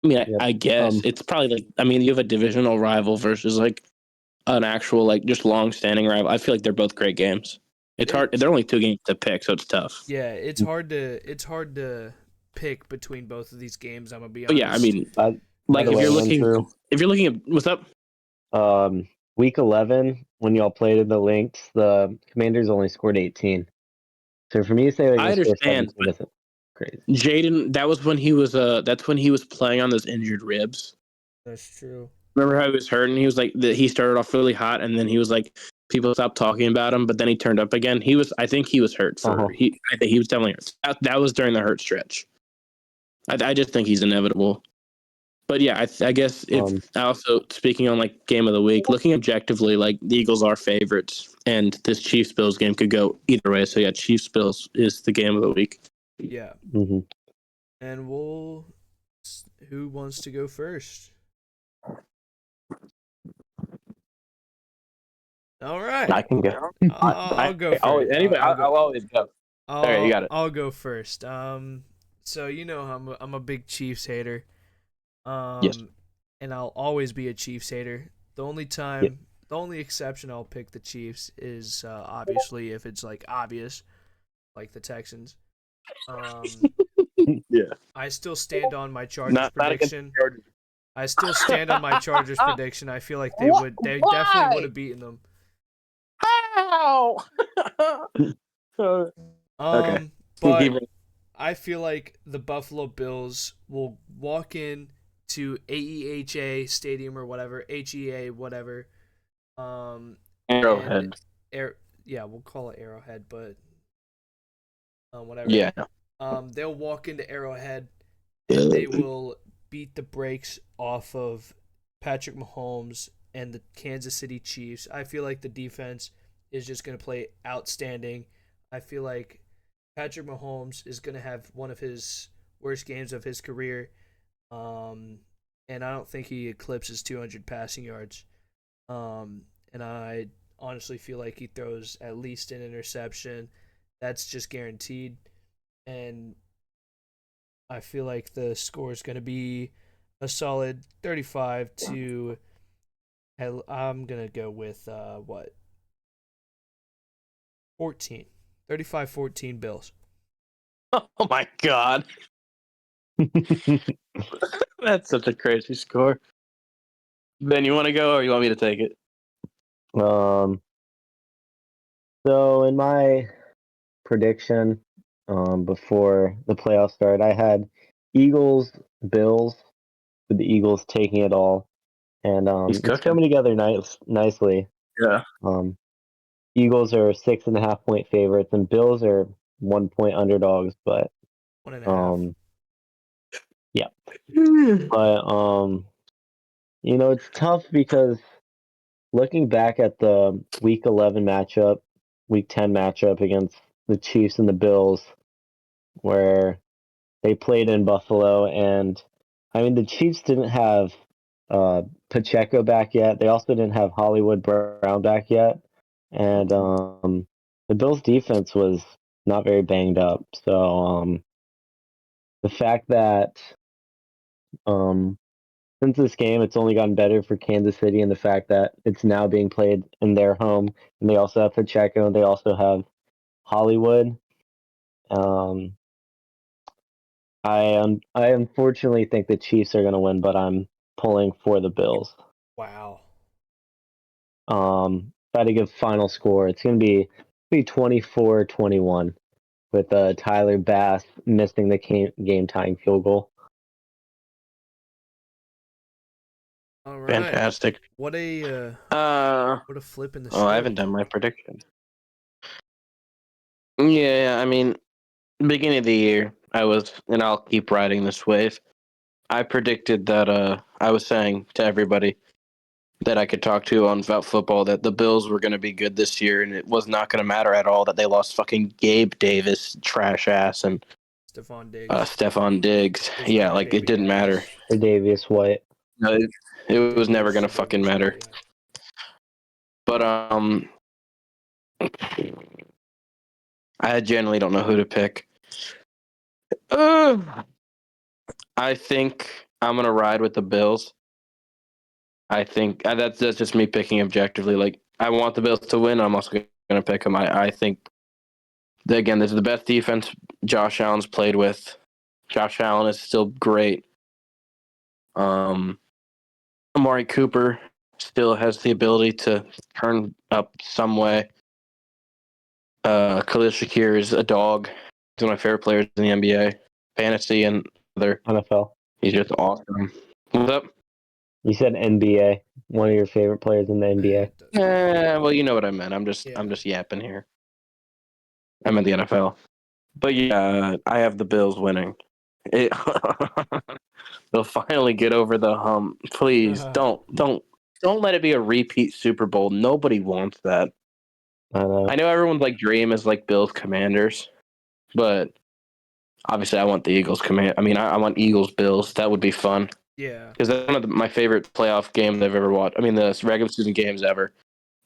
C: I mean, I guess it's probably like, I mean, you have a divisional rival versus like an actual like just long-standing rival. I feel like they're both great games. It's hard. They're only 2 games to pick, so it's tough.
A: Yeah, it's hard to pick between both of these games. I'm gonna be honest.
C: But yeah, I mean, like if you're looking at what's up.
B: Week 11 when y'all played in the Lynx, the Commanders only scored 18. So for me to say
C: I understand.
B: Crazy.
C: Jaden, that's when he was playing on those injured ribs.
A: That's true.
C: Remember how he was hurting? He was like he started off really hot, and then he was like people stopped talking about him, but then he turned up again. I think he was hurt for I think he was definitely hurt. That was during the hurt stretch. I just think he's inevitable. But yeah, I guess if also speaking on like game of the week, looking objectively, like the Eagles are favorites, and this Chiefs Bills game could go either way. So yeah, Chiefs Bills is the game of the week.
A: Yeah.
B: Mm-hmm.
A: And who wants to go first? All right.
B: I can go.
A: I'll go first.
C: I'll always go. Okay, you got it.
A: I'll go first. So you know I'm a big Chiefs hater.
C: Yes.
A: And I'll always be a Chiefs hater. The only exception I'll pick the Chiefs is obviously if it's like obvious, like the Texans.
C: Yeah.
A: I still stand on my Chargers prediction. I still stand on my Chargers prediction. I feel like they definitely would have beaten them.
C: How?
A: Okay. But I feel like the Buffalo Bills will walk in to AEHA Stadium or whatever, HEA whatever.
C: Arrowhead.
A: We'll call it Arrowhead, but whatever.
C: Yeah.
A: They'll walk into Arrowhead and they will beat the brakes off of Patrick Mahomes and the Kansas City Chiefs. I feel like the defense is just going to play outstanding. I feel like Patrick Mahomes is going to have one of his worst games of his career. And I don't think he eclipses 200 passing yards. And I honestly feel like he throws at least an interception. That's just guaranteed. And I feel like the score is going to be a solid 35 to... I'm going to go with, 14. 35-14 Bills.
C: Oh my God. That's such a crazy score. Ben, you want to go or you want me to take it?
B: So in my prediction, before the playoffs started, I had Eagles, Bills, with the Eagles taking it all. And it's coming together nicely.
C: Yeah.
B: Eagles are 6.5 point favorites, and Bills are 1 point underdogs. But
A: 1.5.
B: Yeah. But it's tough because looking back at the Week 11 matchup, Week 10 matchup against the Chiefs and the Bills, where they played in Buffalo, and I mean the Chiefs didn't have Pacheco back yet. They also didn't have Hollywood Brown back yet, and the Bills' defense was not very banged up. So the fact that since this game, it's only gotten better for Kansas City, and the fact that it's now being played in their home, and they also have Pacheco, and they also have Hollywood. I unfortunately think the Chiefs are going to win, but I'm pulling for the Bills.
A: Wow.
B: If I had to give final score, it's going to be 24-21 with Tyler Bass missing the game tying field goal.
A: All right.
C: Fantastic.
A: What a flip in the
C: Oh, I haven't done my prediction. Yeah, I mean, beginning of the year, and I'll keep riding this wave. I predicted that I was saying to everybody that I could talk to on about football that the Bills were going to be good this year, and it was not going to matter at all that they lost fucking Gabe Davis, trash ass, and
A: Stephon Diggs.
C: Stephon Diggs. Yeah, like it didn't matter.
B: Or Davius White.
C: No, it was never going to fucking matter.
A: White, yeah.
C: But I generally don't know who to pick. I think I'm gonna ride with the Bills. I think that's just me picking objectively. Like I want the Bills to win. I'm also gonna pick them. I think again, this is the best defense Josh Allen's played with. Josh Allen is still great. Amari Cooper still has the ability to turn up some way. Khalil Shakir is a dog. He's one of my favorite players in the NBA, fantasy, and other
B: NFL.
C: He's just awesome. What's up?
B: You said NBA. One of your favorite players in the NBA.
C: Well, you know what I meant. I'm just yapping here. I meant the NFL. But yeah, I have the Bills winning. They'll finally get over the hump. Please don't let it be a repeat Super Bowl. Nobody wants that. I know everyone's like dream is like Bills Commanders, but obviously I want the Eagles I want Eagles Bills. That would be fun.
A: Yeah.
C: Because that's one of my favorite playoff games I've ever watched. I mean, the regular season games ever.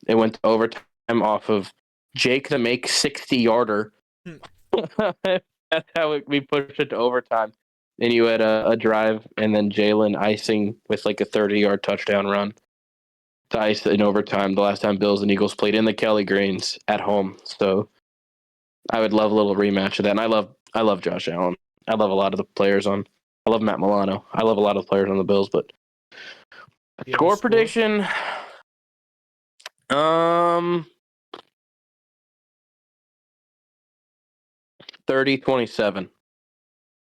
C: It went to overtime off of Jake the make 60-yarder. That's how we pushed it to overtime. Then you had a drive, and then Jalen icing with like a 30-yard touchdown run to ice in overtime. The last time Bills and Eagles played in the Kelly Greens at home. So I would love a little rematch of that. And I love Josh Allen. I love a lot of the players on. I love Matt Milano. I love a lot of the players on the Bills, but score prediction. 30-27.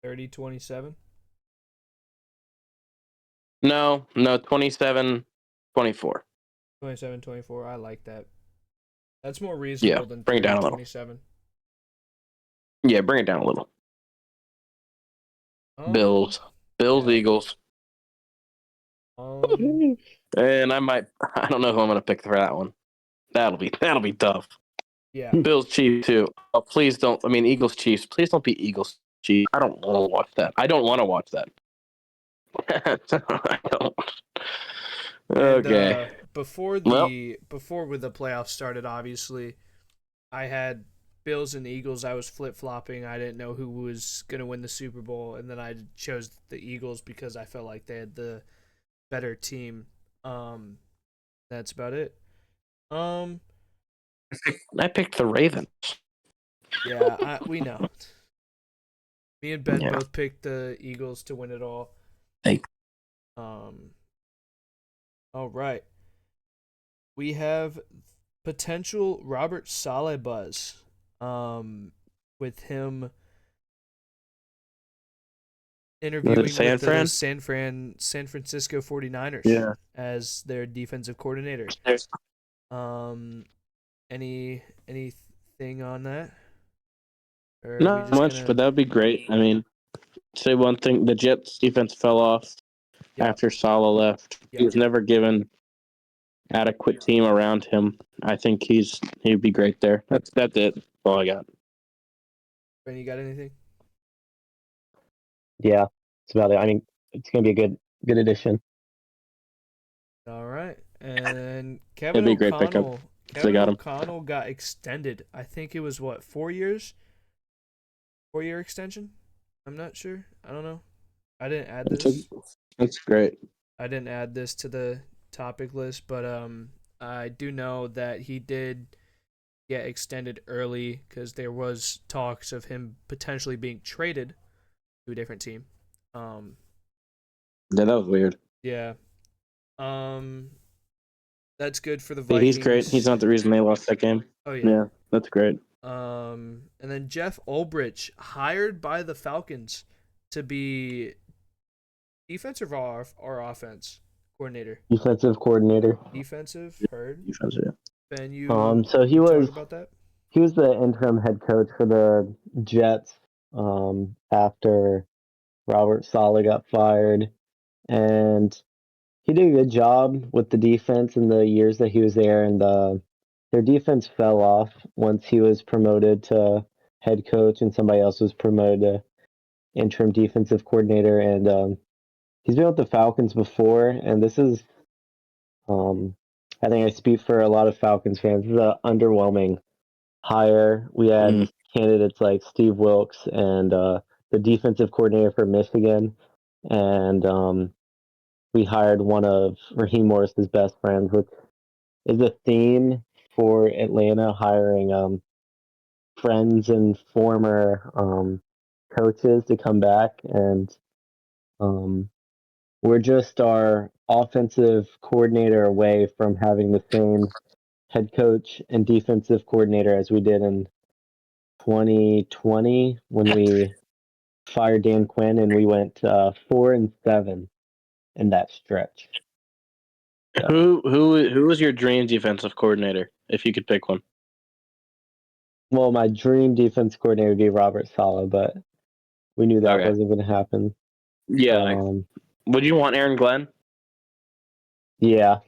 A: 30-27?
C: No, 27-24.
A: 27-24. I like that. That's more reasonable than 30-27.
C: Yeah, bring it down a little. Bills, yeah. Eagles. And I don't know who I'm going to pick for that one. That'll be tough.
A: Yeah.
C: Bills, Chiefs too. Oh, please don't. I mean, Eagles, Chiefs. Please don't be Eagles, Chiefs. I don't want to watch that. I don't. I don't. Okay.
A: Before the playoffs started, obviously, I had Bills and Eagles. I was flip-flopping. I didn't know who was going to win the Super Bowl, and then I chose the Eagles because I felt like they had the better team. That's about it.
C: I picked the Ravens.
A: Yeah, we know. Me and Ben both picked the Eagles to win it all.
C: Thanks.
A: All right. We have potential Robert Saleh buzz. With him interviewing with the San Francisco 49ers as their defensive coordinator. Anything on that?
C: Not much, but that would be great. I mean, say one thing: the Jets' defense fell off after Saleh left. He was never given adequate team around him. I think he'd be great there. That's it. That's all I got.
A: Ben, you got anything?
B: Yeah, that's about it. I mean, it's gonna be a good addition.
A: All right, and Kevin O'Connell
C: So they
A: Kevin
C: got him.
A: O'Connell got extended. I think it was what, 4 years? 4-year extension? I'm not sure. I don't know. I didn't add this.
C: That's great.
A: I didn't add this to the topic list, but I do know that he did get extended early because there was talks of him potentially being traded to a different team.
C: Yeah, that was weird.
A: Yeah. That's good for the Vikings.
C: He's great. He's not the reason they lost that game.
A: Oh
C: Yeah, that's great.
A: And then Jeff Ulbrich hired by the Falcons to be defensive or offense coordinator.
B: Defensive coordinator.
A: Defensive, heard.
C: Defensive.
A: Ben,
B: So he was
A: talk about that?
B: he was the interim head coach for the Jets after Robert Saleh got fired, and he did a good job with the defense in the years that he was there, and their defense fell off once he was promoted to head coach and somebody else was promoted to interim defensive coordinator. And he's been with the Falcons before, and this is, I think I speak for a lot of Falcons fans, this is an underwhelming hire. We had candidates like Steve Wilkes and the defensive coordinator for Michigan, and we hired one of Raheem Morris's best friends, which is a theme for Atlanta, hiring friends and former coaches to come back. And we're just our offensive coordinator away from having the same head coach and defensive coordinator as we did in 2020 when we fired Dan Quinn and we went 4-7 in that stretch.
C: Who was your dream defensive coordinator, if you could pick one?
B: Well, my dream defense coordinator would be Robert Saleh, but we knew that wasn't going to happen.
C: Yeah. Would you want Aaron Glenn?
B: Yeah.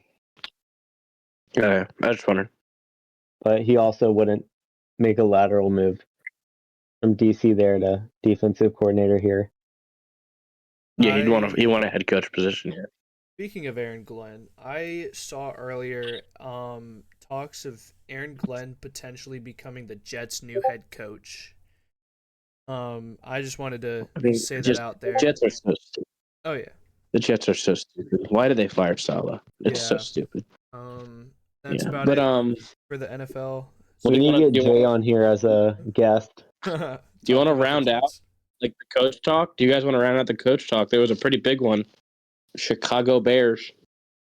C: Okay, I just wondered.
B: But he also wouldn't make a lateral move from DC there to defensive coordinator here.
C: Yeah, he want a head coach position here.
A: Speaking of Aaron Glenn, I saw earlier talks of Aaron Glenn potentially becoming the Jets' new head coach. I just wanted to say that out there.
C: The Jets are so stupid.
A: Oh yeah.
C: The Jets are so stupid. Why did they fire Saleh? It's so stupid.
A: That's about it for the NFL.
B: We need to get Jay on here as a guest.
C: Do you want to round out like the coach talk? Do you guys want to round out the coach talk? There was a pretty big one. Chicago Bears.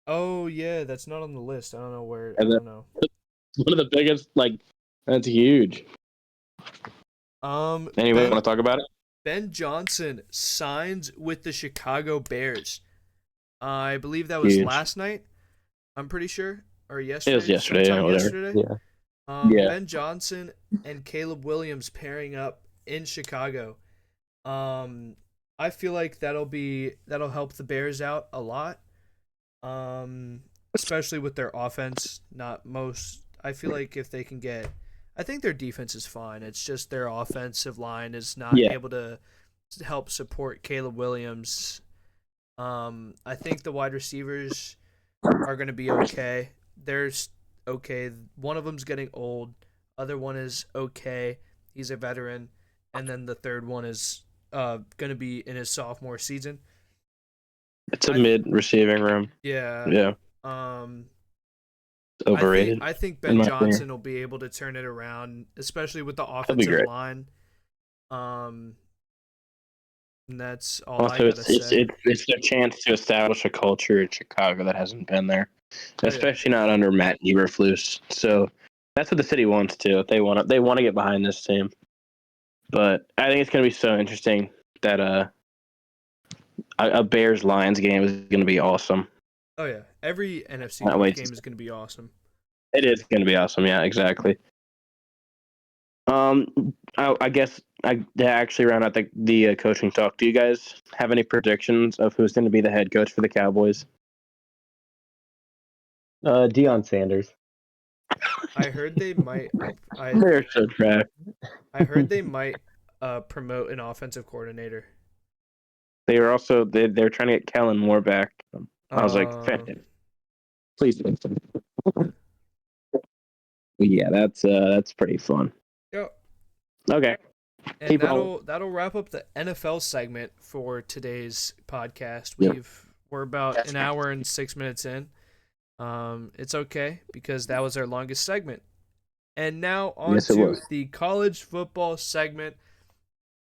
A: Oh yeah, that's not on the list. I don't know where. I don't know.
C: One of the biggest. That's huge. Anybody want to talk about it?
A: Ben Johnson signs with the Chicago Bears. I believe that was huge. Last night. I'm pretty sure, or yesterday.
C: It was yesterday. Yeah,
A: yesterday.
B: Yeah.
A: Ben Johnson and Caleb Williams pairing up in Chicago. I feel like that'll help the Bears out a lot. Especially with their offense. I feel like if they can get, I think their defense is fine. It's just their offensive line is not able to help support Caleb Williams. I think the wide receivers are going to be okay. There's okay. One of them's getting old. Other one is okay. He's a veteran. And then the third one is going to be in his sophomore season.
C: It's a mid receiving room.
A: Yeah.
C: Yeah. Overrated.
A: I think Ben Johnson will be able to turn it around, especially with the offensive line. And that's all I gotta say.
C: It's their chance to establish a culture in Chicago that hasn't been there, especially not under Matt Eberflus. So that's what the city wants to. They want to get behind this team. But I think it's going to be so interesting that a Bears-Lions game is going to be awesome.
A: Oh, yeah. Every NFC game is going to be awesome.
C: It is going to be awesome. Yeah, exactly. I guess I actually round out the coaching talk. Do you guys have any predictions of who's going to be the head coach for the Cowboys?
B: Deion Sanders.
A: I heard they might.
C: They're so trash.
A: I heard they might promote an offensive coordinator.
C: They were also they're trying to get Kellen Moore back. I was like, please. Yeah, that's pretty fun.
A: Yep.
C: Okay.
A: And
C: Keep rolling.
A: that'll wrap up the NFL segment for today's podcast.
C: Yep.
A: We're about an hour and 6 minutes in. It's okay because that was our longest segment. And now on
C: Yes, it
A: to
C: was.
A: the college football segment.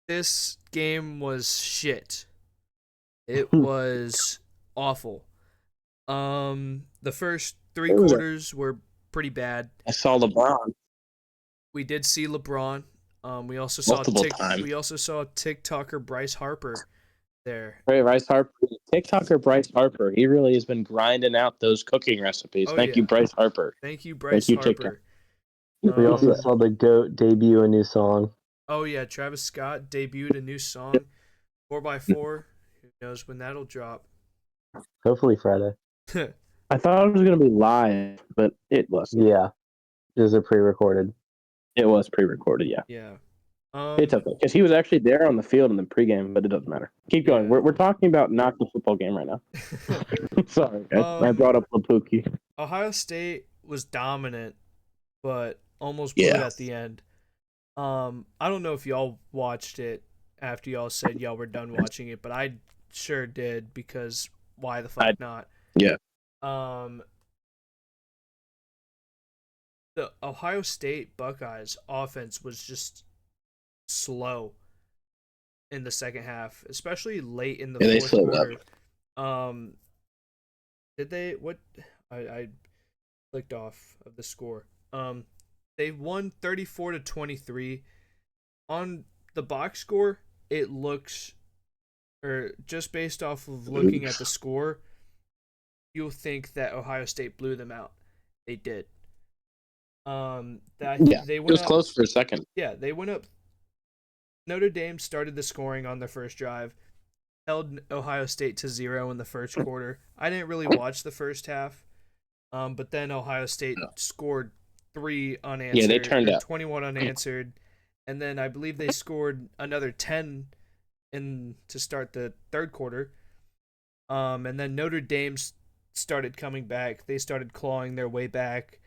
A: This game was shit. It was awful. The first three
C: What was it?
A: quarters were pretty bad.
C: I saw LeBron
A: We did see LeBron. We also
C: multiple times.
A: we also saw TikToker Bryce Harper there.
C: Hey, Bryce Harper, TikToker Bryce Harper. He really has been grinding out those cooking recipes.
A: Oh,
C: Thank you,
A: yeah.
C: Bryce Harper.
A: Thank you, Bryce
C: Thank you, TikTok.
A: Harper.
B: We also saw the GOAT debut a new song.
A: Oh yeah, Travis Scott debuted a new song, 4x4. Who knows when that'll drop?
B: Hopefully Friday.
C: I thought it was going to be live, but it wasn't.
B: Yeah. It was a pre-recorded.
C: It was pre-recorded, yeah.
A: Yeah.
C: It's okay, because he was actually there on the field in the pregame, but it doesn't matter. Keep going.
A: Yeah.
C: We're talking about not the football game right now. Sorry, guys. I brought up Lapuki.
A: Ohio State was dominant, but almost blew it at the end. I don't know if y'all watched it after y'all said y'all were done watching it, but I sure did because why the fuck not?
C: Yeah.
A: The Ohio State Buckeyes offense was just slow in the second half, especially late in the fourth quarter. Did they what I clicked off of the score. They won 34-23. On the box score, it looks, or just based off of looking at the score, you'll think that Ohio State blew them out. They did. They went
C: it was
A: up,
C: close for a second.
A: Yeah, they went up. Notre Dame started the scoring on their first drive, held Ohio State to 0 in the first quarter. I didn't really watch the first half, but then Ohio State scored 3 unanswered.
C: Yeah, they turned out
A: 21 unanswered, and then I believe they scored another 10 to start the third quarter. And then Notre Dame started coming back. They started clawing their way back.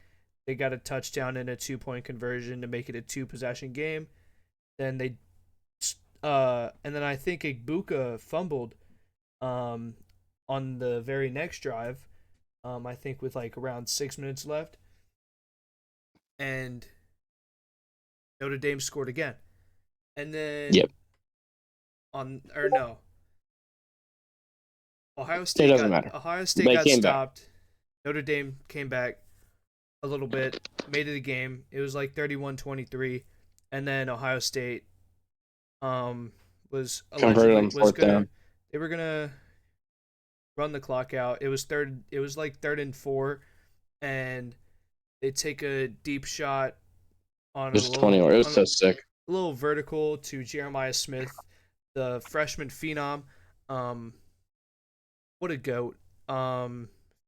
A: They got a touchdown and a 2-point conversion to make it a 2-possession game. Then and then I think Igbuka fumbled on the very next drive. I think with like around 6 minutes left. And Notre Dame scored again. And then Ohio State got stopped. Back. Notre Dame came back a little bit, made it a game. It was like 31-23, and then Ohio State was gonna they were gonna run the clock out. It was like 3rd and 4, and they take a deep shot on
C: it was so sick.
A: A little vertical to Jeremiah Smith, the freshman phenom. What a goat.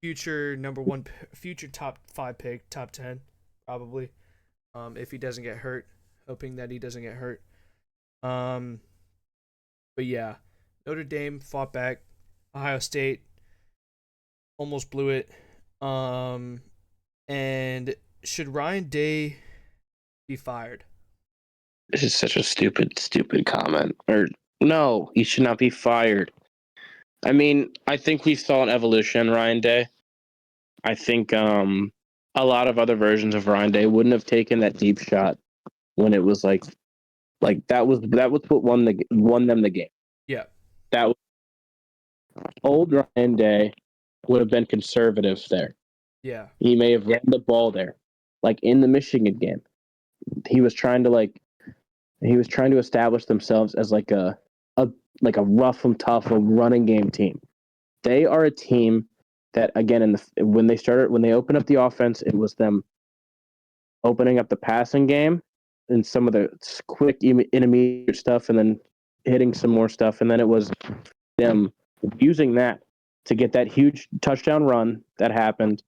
A: Future number 1, future top 5 pick, top 10, probably. If he doesn't get hurt, hoping that he doesn't get hurt. But yeah, Notre Dame fought back. Ohio State almost blew it. And should Ryan Day be fired?
C: This is such a stupid comment. Or no, he should not be fired. I mean, I think we saw an evolution in Ryan Day. I think a lot of other versions of Ryan Day wouldn't have taken that deep shot when it was like that was what won them the game.
A: Yeah.
C: That was, old Ryan Day would have been conservative there.
A: Yeah.
C: He may have run the ball there. Like in the Michigan game. He was trying to establish themselves as like a rough and tough running game team. They are a team that, again, when they opened up the offense, it was them opening up the passing game and some of the quick intermediate stuff, and then hitting some more stuff, and then it was them using that to get that huge touchdown run that happened,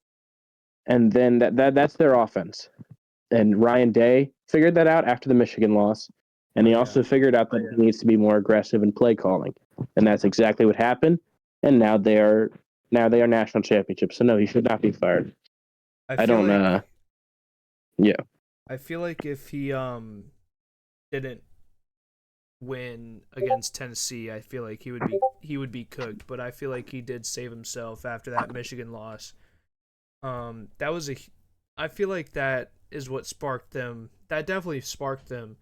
C: and then that's their offense. And Ryan Day figured that out after the Michigan loss, and he also figured out that he needs to be more aggressive in play calling, and that's exactly what happened. And now they are national championships. So no, he should not be fired. I don't. Yeah.
A: I feel like if he didn't win against Tennessee, I feel like he would be cooked. But I feel like he did save himself after that Michigan loss. That was a. I feel like that is what sparked them. That definitely sparked them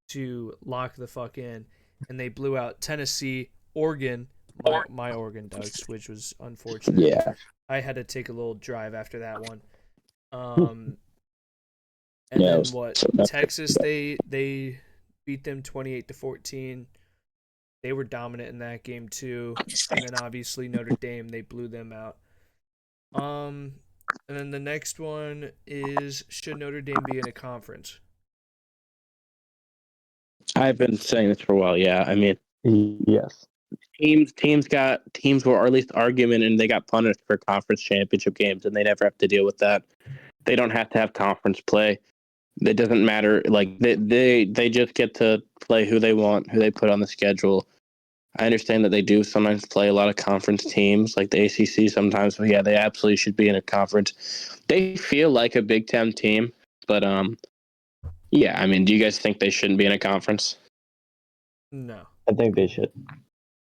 A: to lock the fuck in, and they blew out Tennessee, Oregon, my Oregon Ducks, which was unfortunate.
C: Yeah.
A: I had to take a little drive after that one. And
C: Yeah.
A: then what? Texas, they beat them 28-14. They were dominant in that game too. And then obviously Notre Dame, they blew them out. And then the next one is, should Notre Dame be in a conference?
C: I've been saying this for a while. Yeah. I mean,
B: Yes.
C: teams were at least arguing, and they got punished for conference championship games, and they never have to deal with that. They don't have to have conference play. It doesn't matter. Like they just get to play who they want, who they put on the schedule. I understand that they do sometimes play a lot of conference teams, like the ACC sometimes, but yeah, they absolutely should be in a conference. They feel like a Big Ten team, but yeah. I mean, do you guys think they shouldn't be in a conference?
A: No,
B: I think they should.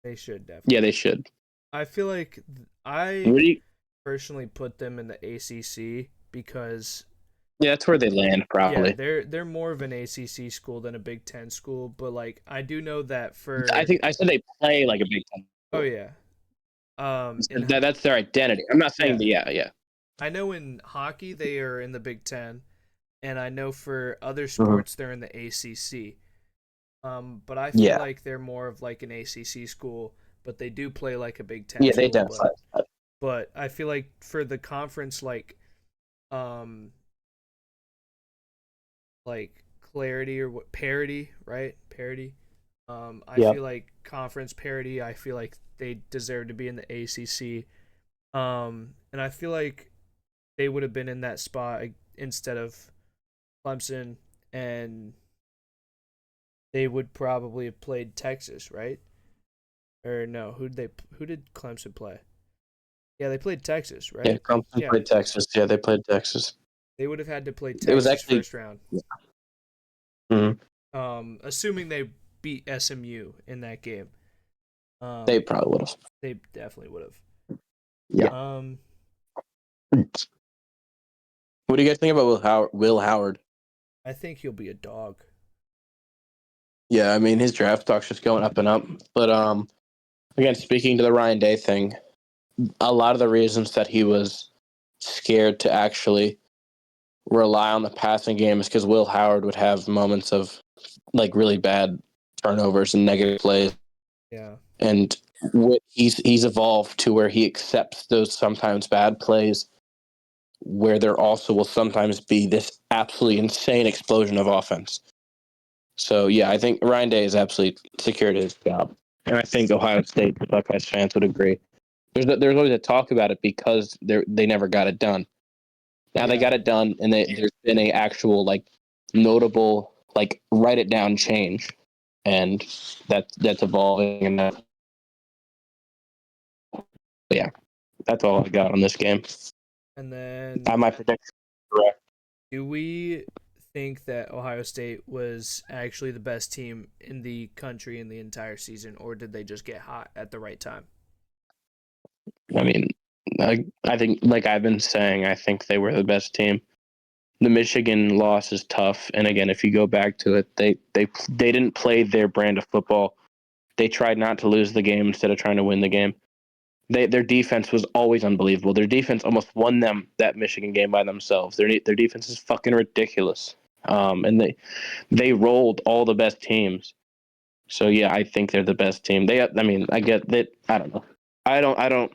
A: they should definitely.
C: Yeah, they should.
A: I feel like I
C: What do you,
A: personally put them in the ACC because
C: yeah, that's where they land
A: yeah,
C: probably.
A: they're more of an ACC school than a Big Ten school, but like I do know that for
C: I think I said they play like a Big Ten.
A: oh yeah, in
C: That's their identity. I'm not saying
A: yeah,
C: yeah.
A: I know in hockey they are in the Big Ten, and I know for other
B: Mhm.
A: sports they're in the ACC. But I feel
C: Yeah.
A: like they're more of like an ACC school, but they do play like a Big Ten
C: Yeah, they
A: school.
C: definitely.
A: But I feel like for the conference, um, like clarity or what parity, right? Parity. I
B: Yep.
A: feel like conference parity. I feel like they deserve to be in the ACC. And I feel like they would have been in that spot instead of Clemson, and they would probably have played Texas, right? Or no, who did Clemson play? Yeah, they played Texas,
C: Yeah,
A: right?
C: Clemson
A: Yeah,
C: played Texas. Yeah, they played Texas.
A: they would have had to play
C: It was
A: Texas
C: actually.
A: first round.
C: Mhm.
A: Assuming they beat SMU in that game.
C: They
A: Um,
C: probably would have.
A: they definitely would have.
C: Yeah. What do you guys think about Will Howard?
A: I think he'll be a dog.
C: Yeah, I mean his draft stock's just going up and up. But again, speaking to the Ryan Day thing, a lot of the reasons that he was scared to actually rely on the passing game is because Will Howard would have moments of like really bad turnovers and negative plays,
A: Yeah,
C: and he's evolved to where he accepts those sometimes bad plays, where there also will sometimes be this absolutely insane explosion of offense. So yeah, I think Ryan Day is absolutely secured his job, and I think Ohio State Buckeyes fans would agree. There's always a talk about it because they never got it done. Now they
A: yeah,
C: got it done, and there's been a actual like notable like write it down change, and that's evolving. And yeah, that's all I got on this game.
A: and then
C: My prediction correct.
A: do we think that Ohio State was actually the best team in the country in the entire season, or did they just get hot at the right time?
C: I mean, I think like I've been saying, I think they were the best team. The Michigan loss is tough, and again, if you go back to it, they didn't play their brand of football. They tried not to lose the game instead of trying to win the game. Their defense was always unbelievable. Their defense almost won them that Michigan game by themselves. Their defense is fucking ridiculous. And they rolled all the best teams. So yeah, I think they're the best team. I mean, I get that. I don't know. I don't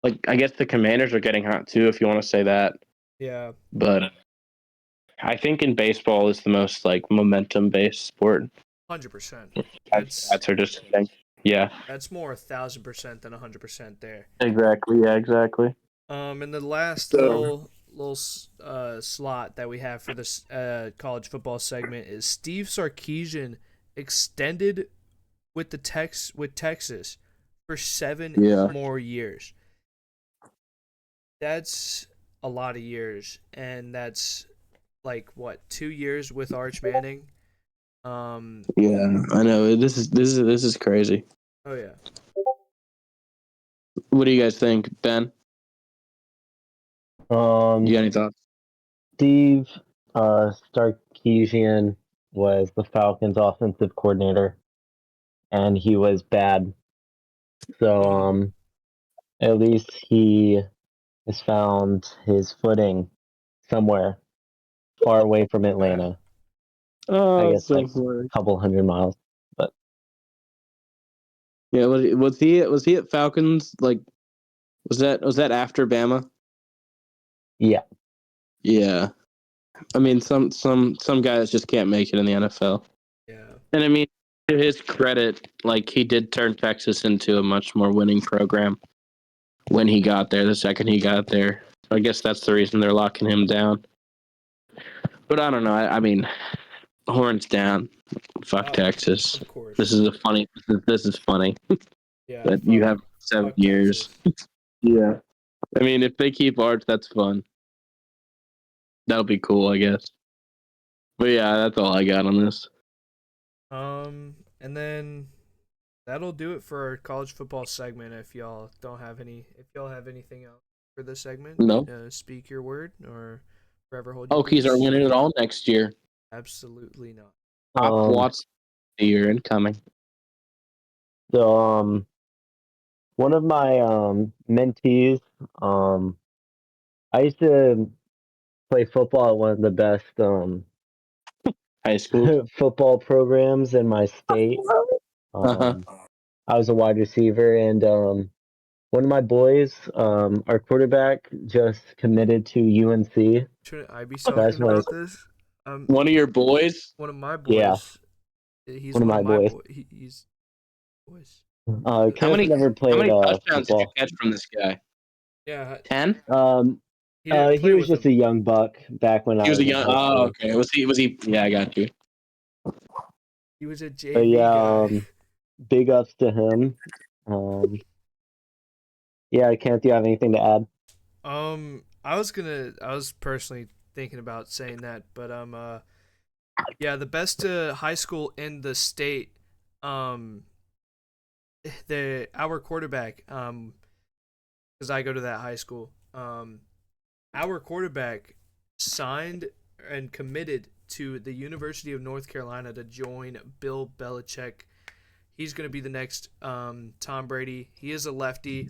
C: like. I guess the Commanders are getting hot too, if you want to say that.
A: Yeah,
C: But I think in baseball is the most like momentum based sport.
A: 100%.
C: Stats are just yeah.
A: That's more 1,000% than 100% there.
C: Exactly. Yeah. Exactly.
A: And the last
C: So
A: little slot that we have for this college football segment is Steve Sarkisian extended with Texas for 7
C: yeah.
A: more years. That's a lot of years, and that's like what 2 years with Arch Manning.
C: Yeah, I know. This is crazy.
A: Oh yeah.
C: What do you guys think, Ben? You got any thoughts?
B: Steve Sarkisian was the Falcons' offensive coordinator, and he was bad. So at least he has found his footing somewhere far away from Atlanta. I guess like a couple hundred miles. But
C: yeah, was he at Falcons? Like, was that after Bama?
B: yeah,
C: Yeah. I mean, some guys just can't make it in the NFL.
A: Yeah.
C: And I mean, to his credit, like he did turn Texas into a much more winning program when he got there. The second he got there, I guess that's the reason they're locking him down. But I don't know. I mean, horns down. Fuck Texas.
A: Of course.
C: This is funny.
A: Yeah.
C: That you have 7 years. Yeah. I mean, if they keep Arch, that's fun. That'll be cool, I guess. But yeah, that's all I got on this.
A: And then that'll do it for our college football segment. If y'all have anything else for this segment,
C: No.
A: Speak your word or forever hold your
C: Hokies
A: peace.
C: are winning it all next year.
A: Absolutely not.
C: Top Watts the year incoming.
B: So one of my mentees, I used to play football at one of the best
C: High school
B: football programs in my state. I was a wide receiver, and one of my boys, our quarterback, just committed to UNC.
A: Shouldn't I be talking about this?
C: One of your boys?
A: One of my boys.
B: Yeah.
A: He's
B: one of my boys.
A: He's boys.
C: How many touchdowns
B: football.
C: did you catch from this guy?
A: Yeah.
C: 10?
B: He was just a young buck back when I was
C: a young. Oh, okay. Was he? Yeah, I got you.
A: He was a JV guy.
B: Big ups to him. Yeah, Kenneth, do you have anything to add?
A: I was personally thinking about saying that, but yeah, the best high school in the state, our quarterback, because I go to that high school, our quarterback signed and committed to the University of North Carolina to join Bill Belichick. He's going to be the next Tom Brady. He is a lefty.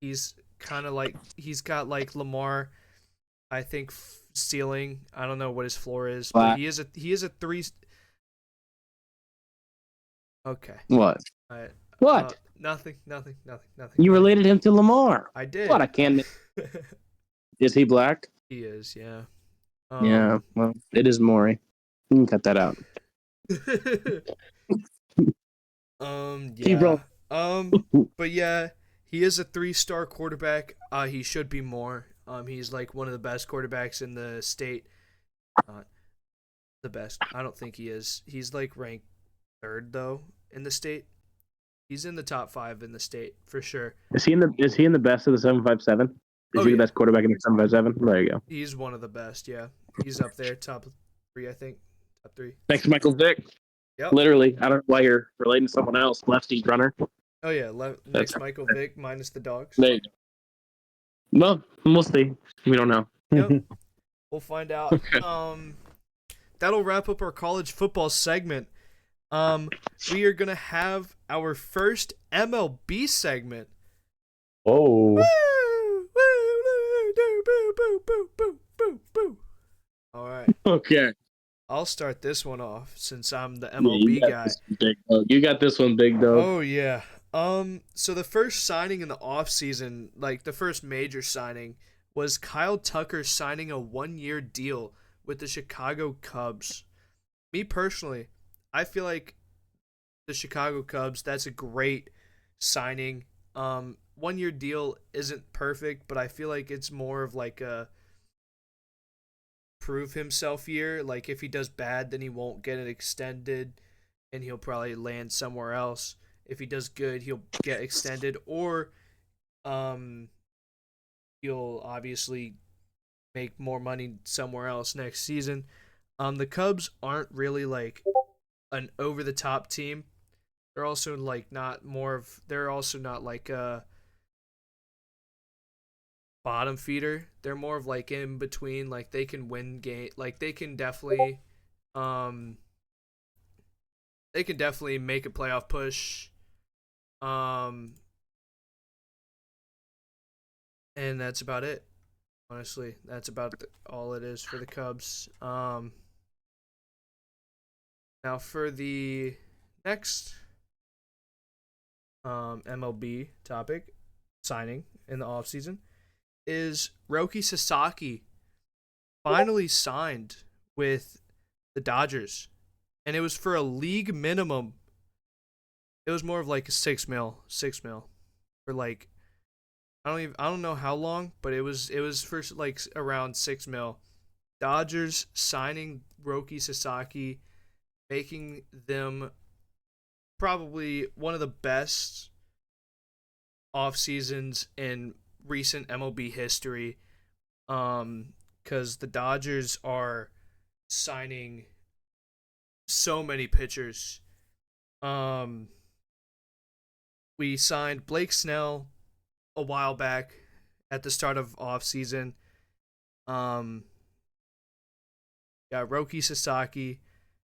A: He's kind of like, he's got like Lamar, I think, ceiling. I don't know what his floor is, but he is a 3. Okay.
C: What? What?
A: Nothing.
C: You related him to Lamar.
A: I did.
C: What? I can't. Is he black?
A: He is, yeah.
C: Yeah, well, it is Maury. You can cut that out.
A: Yeah. But yeah, he is a 3-star quarterback. He should be more. He's like one of the best quarterbacks in the state. Not the best. I don't think he is. He's like ranked 3rd though in the state. He's in the top 5 in the state for sure.
C: Is he in the best of the 757? Is he the best quarterback in the 757? There you go.
A: He's one of the best, yeah. He's up there, top 3, I think. Top 3.
C: Thanks, Michael Vick.
A: Yep.
C: Literally, I don't know why you're relating to someone else. Lefty runner.
A: Oh yeah, next Michael Vick minus the dogs.
C: There you go. Well, we'll see. We don't know.
A: Yep. We'll find out. That'll wrap up our college football segment. We are gonna have our first MLB segment.
B: Oh.
A: Woo! All right.
C: Okay.
A: I'll start this one off since I'm the MLB guy.
C: You got this one, big dog.
A: Oh yeah. So the first signing in the offseason, like the first major signing, was Kyle Tucker signing a 1-year deal with the Chicago Cubs. Me personally, I feel like the Chicago Cubs, that's a great signing. 1-year deal isn't perfect, but I feel like it's more of like a prove himself year. Like if he does bad, then he won't get it extended and he'll probably land somewhere else. If he does good, he'll get extended, or he'll obviously make more money somewhere else next season. The Cubs aren't really like an over the top team. They're also like not more of. They're also not like a bottom feeder. They're more of like in between. Like they can win game. Like they can definitely, they can definitely make a playoff push. And that's about it. Honestly, that's about all it is for the Cubs. Now for the next MLB topic, signing in the offseason, is Roki Sasaki finally signed with the Dodgers. And it was for a league minimum. It was more of like a 6 mil for like I don't know how long, but it was for like around 6 mil. Dodgers signing Roki Sasaki, making them probably one of the best off seasons in recent MLB history. Because the Dodgers are signing so many pitchers. We signed Blake Snell a while back at the start of off season. Got Roki Sasaki.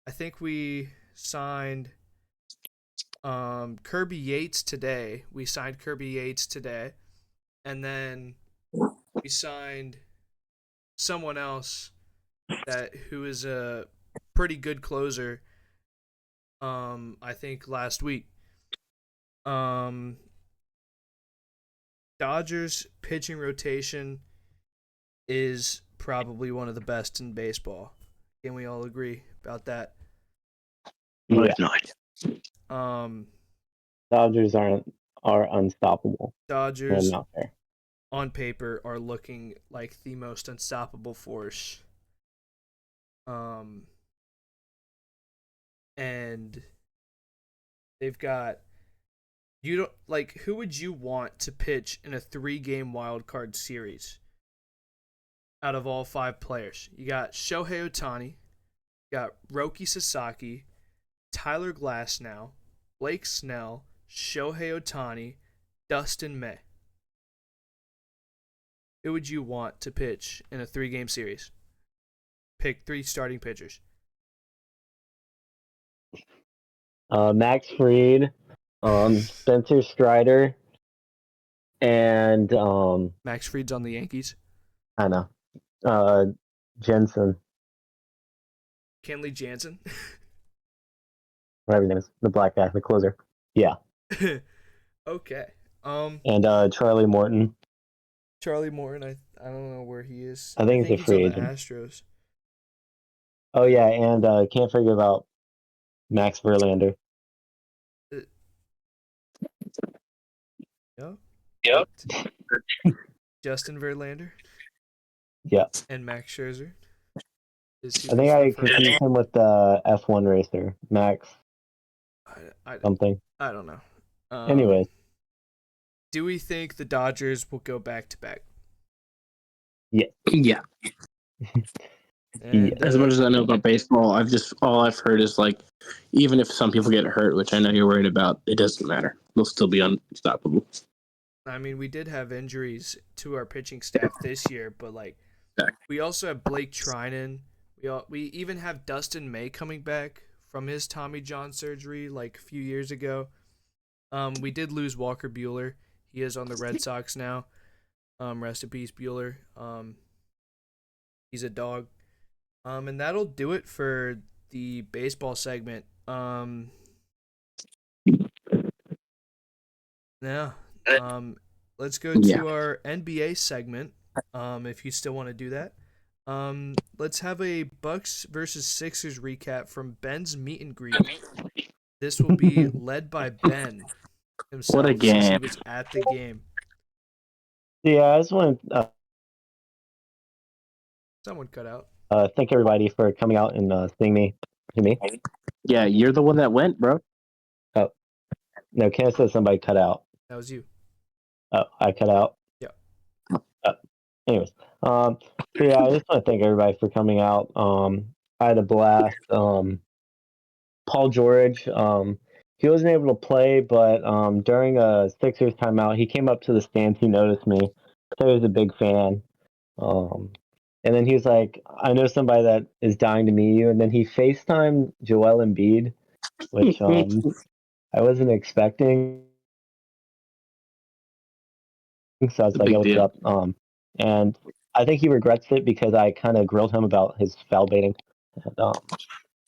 A: I think we signed Kirby Yates today. And then we signed someone else who is a pretty good closer. I think last week. Dodgers pitching rotation is probably one of the best in baseball. Can we all agree about that?
B: Yeah. Dodgers are unstoppable.
A: Dodgers on paper are looking like the most unstoppable force. And they've got who would you want to pitch in a 3-game wild card series out of all 5 players? You got Shohei Ohtani, you got Roki Sasaki, Tyler Glasnow, Blake Snell, Shohei Ohtani, Dustin May. Who would you want to pitch in a 3-game series? Pick 3 starting pitchers.
B: Max Fried, Spencer Strider, and
A: Max Fried's on the Yankees.
B: I know. Jensen.
A: Kenley Jansen.
B: Whatever his name is. The black guy, the closer. Yeah.
A: Okay.
B: And Charlie Morton.
A: Charlie Morton, I don't know where he is.
B: I think he's a free
A: on
B: agent.
A: The Astros.
B: Oh yeah, and can't forget about Max Verlander.
A: Yep. Justin Verlander.
B: Yeah.
A: And Max Scherzer.
B: I think I confused him with the F1 racer, Max. Something.
A: I don't know.
B: Anyways.
A: Do we think the Dodgers will go back to back?
B: Yeah.
C: Yeah.
A: And,
C: as much as I know about baseball, all I've heard is like, even if some people get hurt, which I know you're worried about, it doesn't matter. They'll still be unstoppable.
A: I mean, we did have injuries to our pitching staff this year, but like, we also have Blake Trinan. We even have Dustin May coming back from his Tommy John surgery like a few years ago. We did lose Walker Buehler. He is on the Red Sox now. Rest in peace, Buehler. He's a dog. And that'll do it for the baseball segment. Yeah. Let's go to our NBA segment. If you still want to do that. Let's have a Bucks versus Sixers recap from Ben's meet and greet. This will be led by Ben himself.
C: What a game!
A: Since he was at the game.
B: Yeah, I just want to
A: Someone cut out.
B: Thank everybody for coming out and seeing me. To me.
C: Yeah, you're the one that went, bro.
B: Oh, no, Kenneth said somebody cut out.
A: That was you.
B: Oh, I cut out.
A: Yeah.
B: Anyways, So yeah, I just want to thank everybody for coming out. I had a blast. Paul George, he wasn't able to play, but during a Sixers timeout, he came up to the stands. He noticed me. So he was a big fan. And then he was like, "I know somebody that is dying to meet you." And then he FaceTimed Joel Embiid, which I wasn't expecting. So I was
C: A
B: like,
C: big
B: "Yo, what's
C: deal.
B: up?" And I think he regrets it because I kind of grilled him about his foul baiting.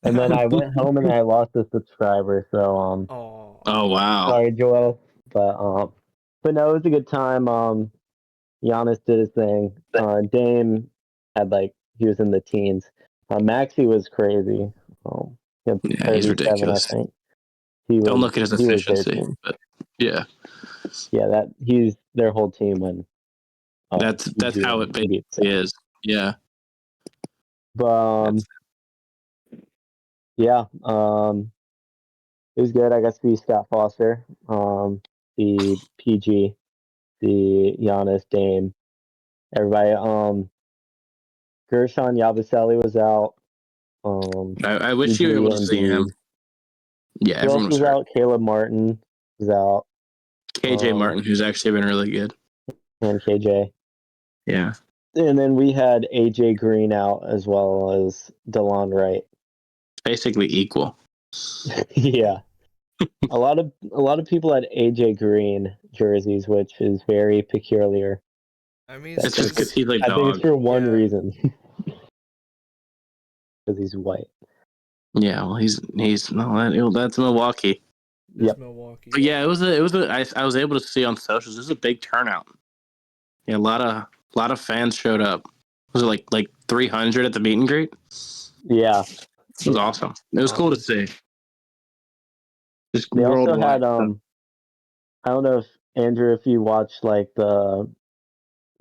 B: And then I went home and I lost a subscriber. So
A: Oh,
C: Oh wow.
B: sorry, Joel. But no, it was a good time. Giannis did his thing. Dame had he was in the teens. Maxi was crazy. He had
C: Yeah, he's
B: 37, I
C: ridiculous.
B: think.
C: Don't look at his
B: He was their
C: efficiency,
B: team.
C: but yeah,
B: Yeah, he's their whole team when
C: that's
B: PG
C: how
B: and
C: it
B: Embiid
C: basically is. Yeah,
B: But yeah, it was good. I got to see Scott Foster, the PG, the Giannis, Dame, everybody. Gershon Yabusele was out.
C: I wish you were
B: PG,
C: able to see him.
B: Embiid.
C: Yeah,
B: Who else
C: everyone was
B: was
C: hurt.
B: out? Caleb Martin was out.
C: KJ Martin, who's actually been really good.
B: And KJ.
C: Yeah,
B: And then we had AJ Green out as well as DeLon Wright.
C: basically equal.
B: Yeah. A lot of people had AJ Green jerseys, which is very peculiar.
A: I mean,
C: It's just because he's a
B: I think it's
C: dog.
B: for one
A: Yeah.
B: reason. Because he's white.
C: Yeah, well, he's no, that's Milwaukee.
A: It's Milwaukee.
C: But yeah, I was able to see on socials. This is a big turnout. Yeah, a lot of fans showed up. Was it like 300 at the meet and greet?
B: Yeah.
C: It was awesome. It was cool to see. Just
B: They also
C: worldwide.
B: had I don't know if Andrew, if you watched the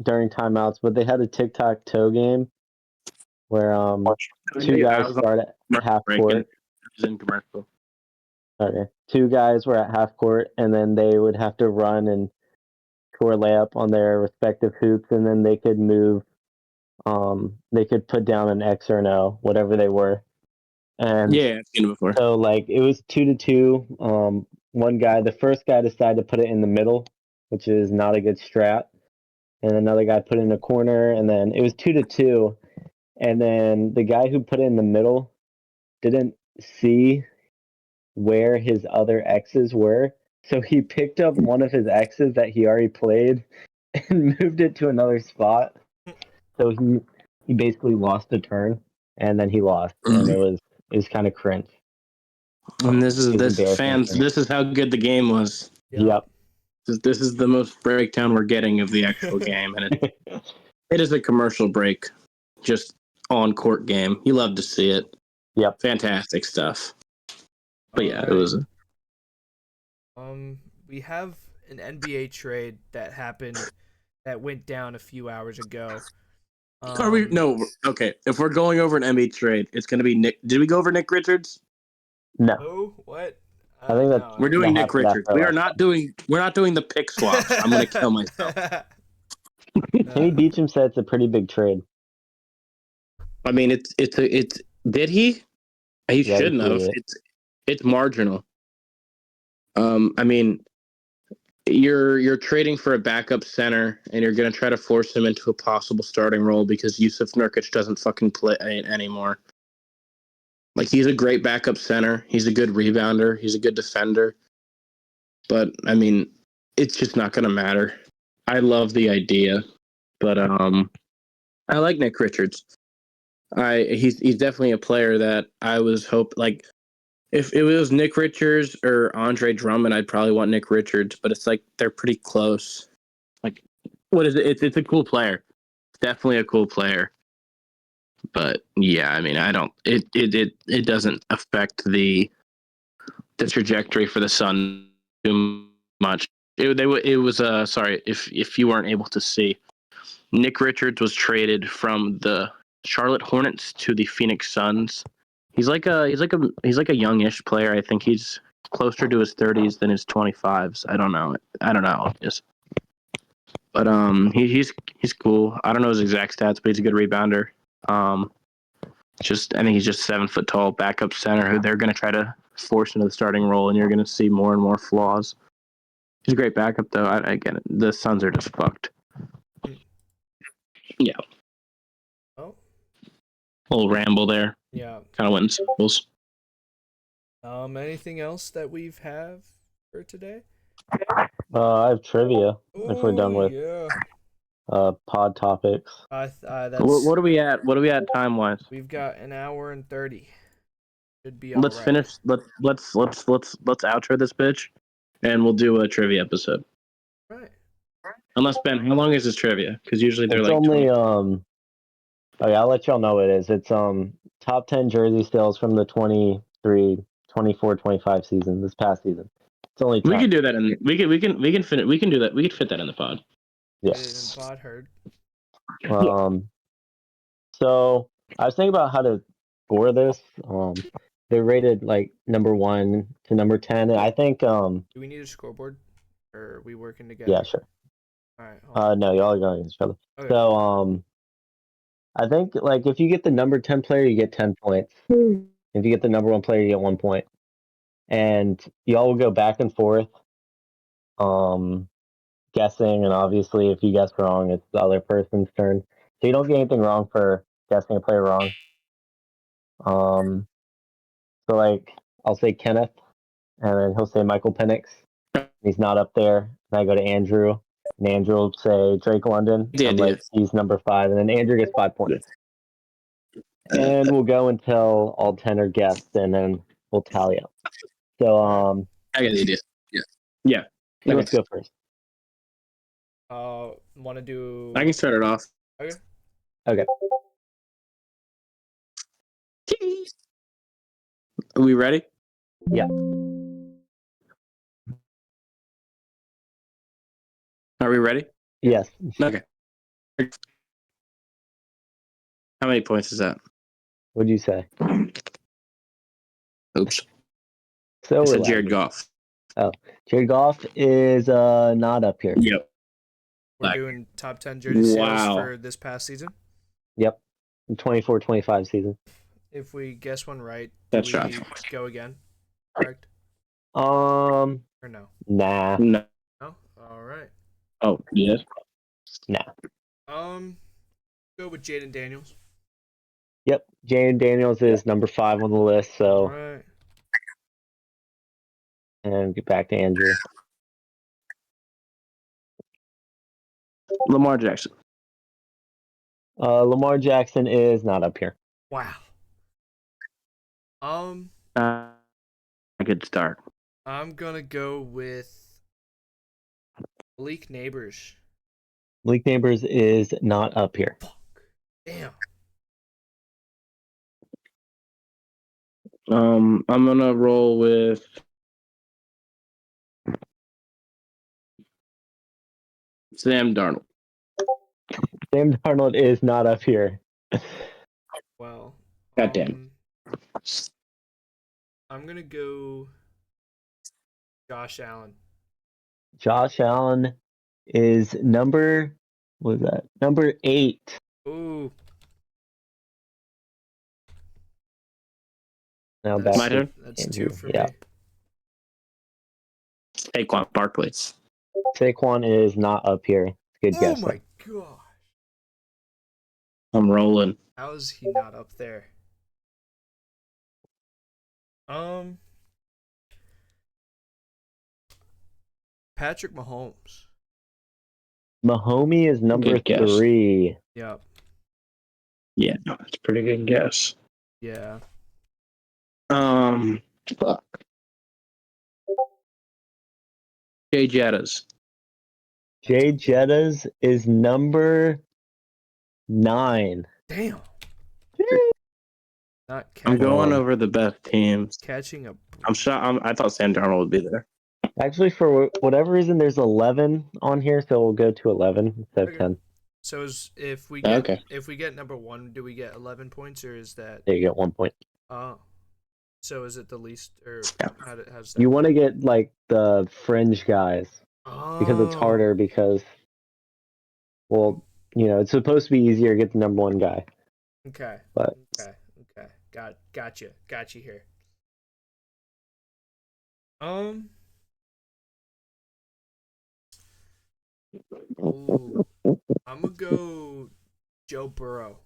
B: during timeouts, but they had a tic-tac-toe game where two guys start at half court.
C: It was in commercial.
B: Okay. Two guys were at half court and then they would have to run and score a layup on their respective hoops and then they could move they could put down an X or an O, whatever they were. And
C: Yeah, I've seen it before.
B: so it was 2-2. The first guy decided to put it in the middle, which is not a good strat. And another guy put it in a corner, and then it was 2-2. And then the guy who put it in the middle didn't see where his other X's were. So he picked up one of his X's that he already played and moved it to another spot. So he basically lost a turn, and then he lost, and it was kind of cringe.
C: And this is
B: embarrassing.
C: This is how good the game was.
B: Yep.
C: This is the most breakdown we're getting of the actual game, and it is a commercial break, just on court game. You love to see it.
B: Yep.
C: Fantastic stuff. But yeah,
A: Alright.
C: it was.
A: We have an NBA trade that happened that went down a few hours ago.
C: Are we? No. Okay. If we're going over an NBA trade, it's going to be Nick. Did we go over Nick Richards?
B: No.
A: Oh, what?
B: I think that's
C: We're doing
B: that
C: Nick Richards. We're not doing the pick swaps. I'm going to kill myself.
B: Kenny Beecham said it's a pretty big trade.
C: I mean, it's did he? He shouldn't have.
B: It.
C: It's marginal. I mean, you're trading for a backup center, and you're going to try to force him into a possible starting role because Yusuf Nurkic doesn't fucking play anymore. Like, he's a great backup center. He's a good rebounder. He's a good defender. But I mean, it's just not going to matter. I love the idea, but I like Nick Richards. He's definitely a player that I was like. If it was Nick Richards or Andre Drummond, I'd probably want Nick Richards, but it's like they're pretty close. Like, what is it? It's a cool player. Definitely a cool player. But yeah, I mean, I don't. It doesn't affect the trajectory for the Sun too much. It was sorry if you weren't able to see. Nick Richards was traded from the Charlotte Hornets to the Phoenix Suns. He's like a youngish player. I think he's closer to his 30s than his 25s. I don't know. Just But he's cool. I don't know his exact stats, but he's a good rebounder. I think he's just 7 foot tall backup center who they're going to try to force into the starting role, and you're going to see more and more flaws. He's a great backup, though. I get it. The Suns are just fucked. Yeah.
A: Oh.
C: A little ramble there.
A: Yeah.
C: Kind of went in circles.
A: Anything else that we've have for today?
B: I have trivia if we're done with pod topics.
A: That's
C: What are we at? What are we at time wise?
A: We've got an hour and 30. Should be
C: Let's
A: all right.
C: finish. Let's outro this bitch, and we'll do a trivia episode.
A: Right.
C: Unless Ben, how long is this trivia? Because usually they're
B: It's
C: like
B: only
C: 20.
B: Okay, I'll let y'all know what it is. It's top 10 jersey sales from the 23, 24, 25 season, this past season. It's only 10.
C: We can do that, and we can fit it. We can do that. We could fit that in the pod.
B: Yes.
A: Pod heard.
B: So I was thinking about how to score this. They're rated like number 1 to number 10, and I think
A: Do we need a scoreboard, or are we working together?
B: yeah, sure.
A: All right.
B: No, y'all are going against each other.
A: Okay.
B: So I think like if you get the number 10 player, you get 10 points. If you get the number 1 player, you get 1 point. And y'all will go back and forth, guessing, and obviously if you guess wrong, it's the other person's turn. So you don't get anything wrong for guessing a player wrong. So like I'll say Kenneth, and then he'll say Michael Penix. He's not up there. And I go to Andrew, and Andrew will say Drake London.
C: Yeah,
B: I'm like, he's number 5, and then Andrew gets 5 points. And we'll go until all 10 are guessed, and then we'll tally up. So
C: I get the idea. Yeah.
B: Who wants to go first?
A: Want to do?
C: I can start it off.
B: Okay.
C: Are we ready?
B: Yeah.
C: Are we ready?
B: Yes.
C: Okay. How many points is that?
B: What'd you say?
C: Oops.
B: So
C: I said Jared Goff.
B: Oh, Jared Goff is not up here.
C: Yep.
A: We're doing top 10 jersey sales for this past season.
B: Yep. 24-25 season.
A: If we guess one right,
C: That's
A: we go again? Correct?
B: Or
A: no?
B: Nah.
C: No.
A: No? All right.
C: Oh, yes.
B: Nah.
A: Go with Jaden Daniels.
B: Yep. Jaden Daniels is number 5 on the list, so
A: All right.
B: And get back to Andrew.
C: Lamar Jackson.
B: Lamar Jackson is not up here.
A: Wow.
C: A good start.
A: I'm gonna go with Malik Neighbors.
B: Malik Neighbors is not up here.
A: Fuck. Damn.
C: I'm gonna roll with Sam Darnold.
B: Sam Darnold is not up here.
A: Well.
C: Goddamn.
A: I'm gonna go Josh Allen.
B: Josh Allen is number 8.
A: Ooh.
B: Now back
C: My turn?
A: That's 2 for
B: yeah.
A: me.
C: Saquon Barkley.
B: Saquon is not up here. Good guess.
A: Oh my gosh.
C: I'm rolling.
A: How is he not up there? Patrick Mahomes.
B: Mahomie is number 3.
A: Yep.
C: Yeah, that's a pretty good guess.
A: Yeah.
C: Fuck. Jay Jettas.
B: Jay Jettas is number 9.
A: Damn. Not
C: I'm
A: catching,
C: going over the best teams.
A: catching a.
C: I'm sure. I thought Sam Darnold would be there.
B: Actually, for whatever reason, there's 11 on here, so we'll go to 11 instead of 10.
A: So if we get
C: Okay.
A: if we get number 1, do we get 11 points, or is that?
B: There you get 1 point.
A: Oh. So is it the least, or
C: Yeah.
A: how's that?
B: You want to get like the fringe guys because it's harder because Well, it's supposed to be easier to get the number one guy.
A: Okay.
B: But
A: Okay. Got you here. Ooh, I'm gonna go Joe Burrow.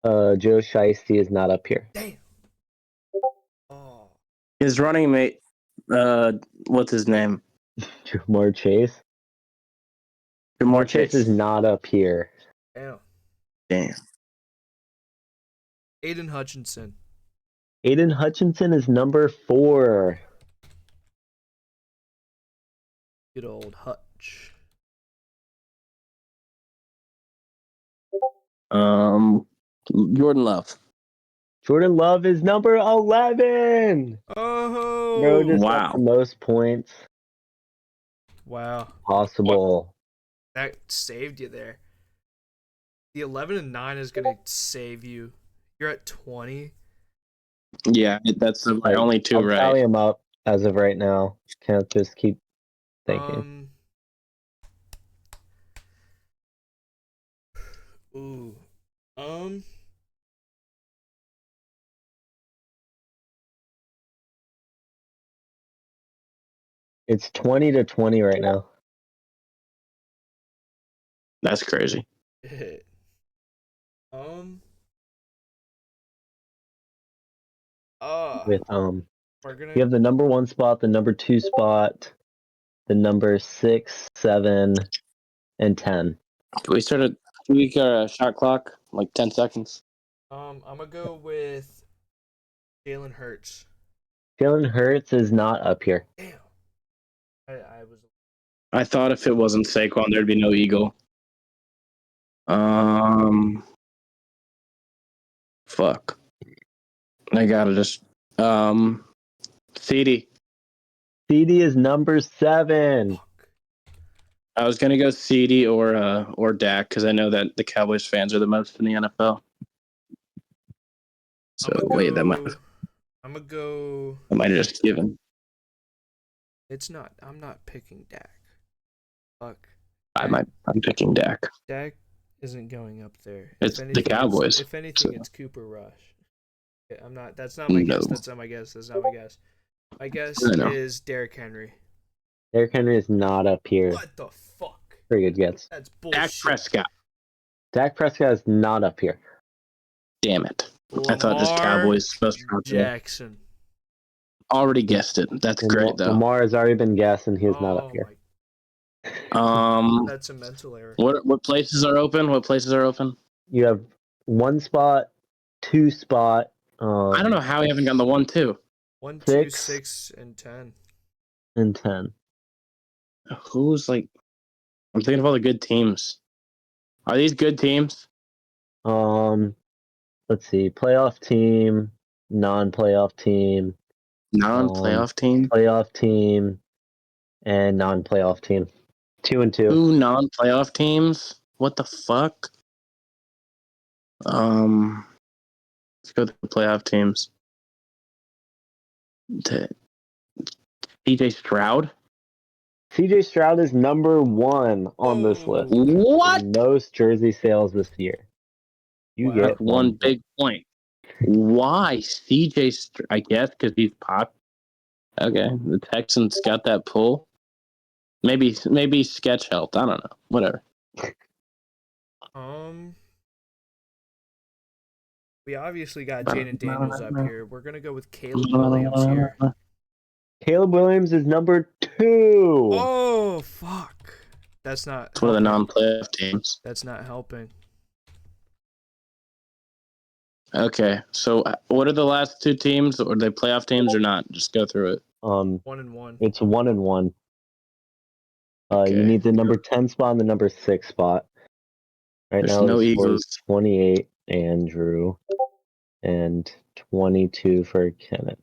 B: Joe Shiesty is not up here.
A: Damn. Oh.
C: His running mate, what's his name?
B: Jamar Chase.
C: Jamar
B: Chase is not up here.
A: Damn.
C: Damn.
A: Aiden Hutchinson.
B: Aiden Hutchinson is number 4.
A: Good old Hutch.
C: Jordan Love.
B: Jordan Love is number 11.
A: Oh.
B: Bro just
C: Wow.
B: got the most points
A: Wow.
B: possible.
A: That saved you there. The 11 and 9 is gonna save you. You're at 20.
C: Yeah, that's my only 2
B: I'll
C: right.
B: tally him up as of right now. Can't just keep thinking.
A: Ooh.
B: It's 20-20 right now.
C: That's crazy.
B: With
A: we're gonna.
B: you have the number 1 spot, the number 2 spot, the number 6, 7, and 10.
C: Can we start a shot clock? Like 10 seconds.
A: I'm gonna go with Jalen Hurts.
B: Jalen Hurts is not up here.
A: Damn. I was.
C: I thought if it wasn't Saquon, there'd be no Eagle. Fuck. I gotta just CD.
B: CD is number 7.
C: I was gonna go CD or Dak because I know that the Cowboys fans are the most in the NFL. So that
A: I'm gonna go.
C: I might have just given.
A: It's not. I'm not picking Dak. Fuck.
C: I'm picking Dak.
A: Dak isn't going up there.
C: It's the Cowboys.
A: If anything, it's Cooper Rush. I'm not. That's not my guess. That's not my guess. That's not my guess. My guess is Derrick Henry.
B: Derrick Henry is not up here.
A: What the fuck?
B: Pretty good guess.
A: That's bullshit.
C: Dak Prescott.
B: Dak Prescott is not up here.
C: Damn it.
A: Lamar
C: I thought this Cowboys supposed to
A: Jackson.
C: Already guessed it. That's great though.
B: Lamar has already been guessed and he's not up here.
A: That's a mental error.
C: What places are open? What places are open?
B: You have 1 spot, 2 spot.
C: I don't know how we haven't gotten the 1, 2.
A: 1, 2, 6, and 10.
B: And 10.
C: Who's like? I'm thinking of all the good teams. Are these good teams?
B: Let's see. Playoff team, non-playoff team.
C: Non-playoff team?
B: Playoff team, and non-playoff team. 2 and 2.
C: 2 non-playoff teams? What the fuck? Let's go to the playoff teams. CJ Stroud?
B: CJ Stroud is number 1 on this list.
C: What?
B: Most jersey sales this year. You get
C: one big point. Why CJ? I guess because he's pop. Okay, the Texans got that pull. Maybe sketch helped. I don't know. Whatever.
A: We obviously got Jaden Daniels up here. We're gonna go with Caleb Williams here.
B: Caleb Williams is number 2.
A: Oh fuck! That's not.
C: It's one of the non-playoff teams.
A: That's not helping.
C: Okay, so what are the last 2 teams? Are they playoff teams or not? Just go through it.
A: 1 and 1.
B: It's 1 and 1.
C: Okay.
B: You need the number 10 spot and the number 6 spot. Right
C: There's
B: now,
C: no Eagles.
B: 28, Andrew, and 22 for Kenneth.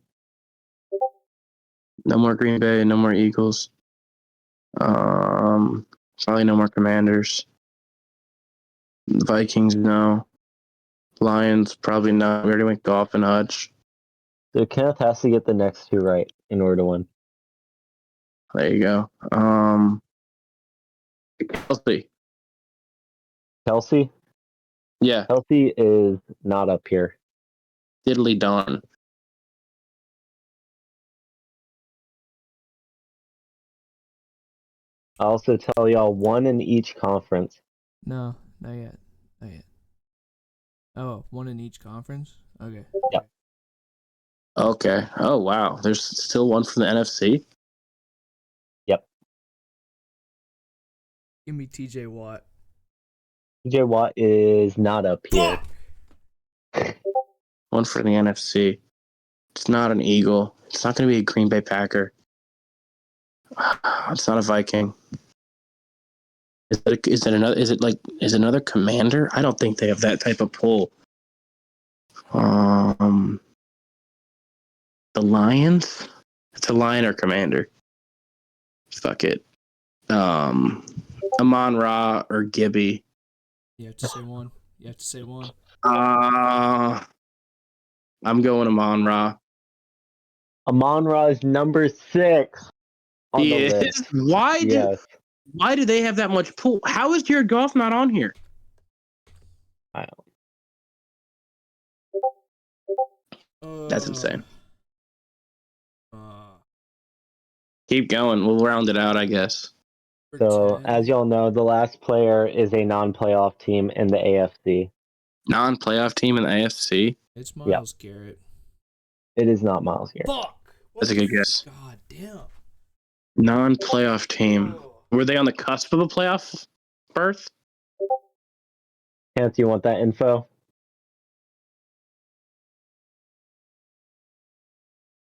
C: No more Green Bay. No more Eagles. Probably no more Commanders. Vikings, no. Lions, probably not. We already went Goff and Hutch.
B: So Kenneth has to get the next 2 right in order to win.
C: There you go. Kelsey.
B: Kelsey?
C: Yeah,
B: Kelsey is not up here.
C: diddly darn.
B: I'll also tell y'all one in each conference.
A: No, not yet. Not yet. Oh, one in each conference? Okay.
B: Yeah.
C: Okay. Oh wow. There's still one from the NFC.
B: Yep.
A: Give me TJ Watt.
B: TJ Watt is not up here.
C: One for the NFC. It's not an Eagle. It's not going to be a Green Bay Packer. It's not a Viking. Is it another Commander? I don't think they have that type of pull. The Lions? It's a Lion or Commander. Fuck it. Amon-Ra or Gibby.
A: You have to say one.
C: I'm going Amon-Ra.
B: Amon-Ra is number 6 on
C: He
B: the
C: is?
B: list.
C: Why do they have that much pull? How is Jared Goff not on here?
B: I
A: don't.
C: That's insane. Keep going. We'll round it out, I guess.
B: So, as y'all know, the last player is a non-playoff team in the AFC.
C: Non-playoff team in the AFC?
A: It's Myles Garrett.
B: It is not Myles Garrett.
A: Fuck!
C: That's a good guess.
A: God damn.
C: Non-playoff team. Were they on the cusp of a playoff berth?
B: Kenneth, you want that info?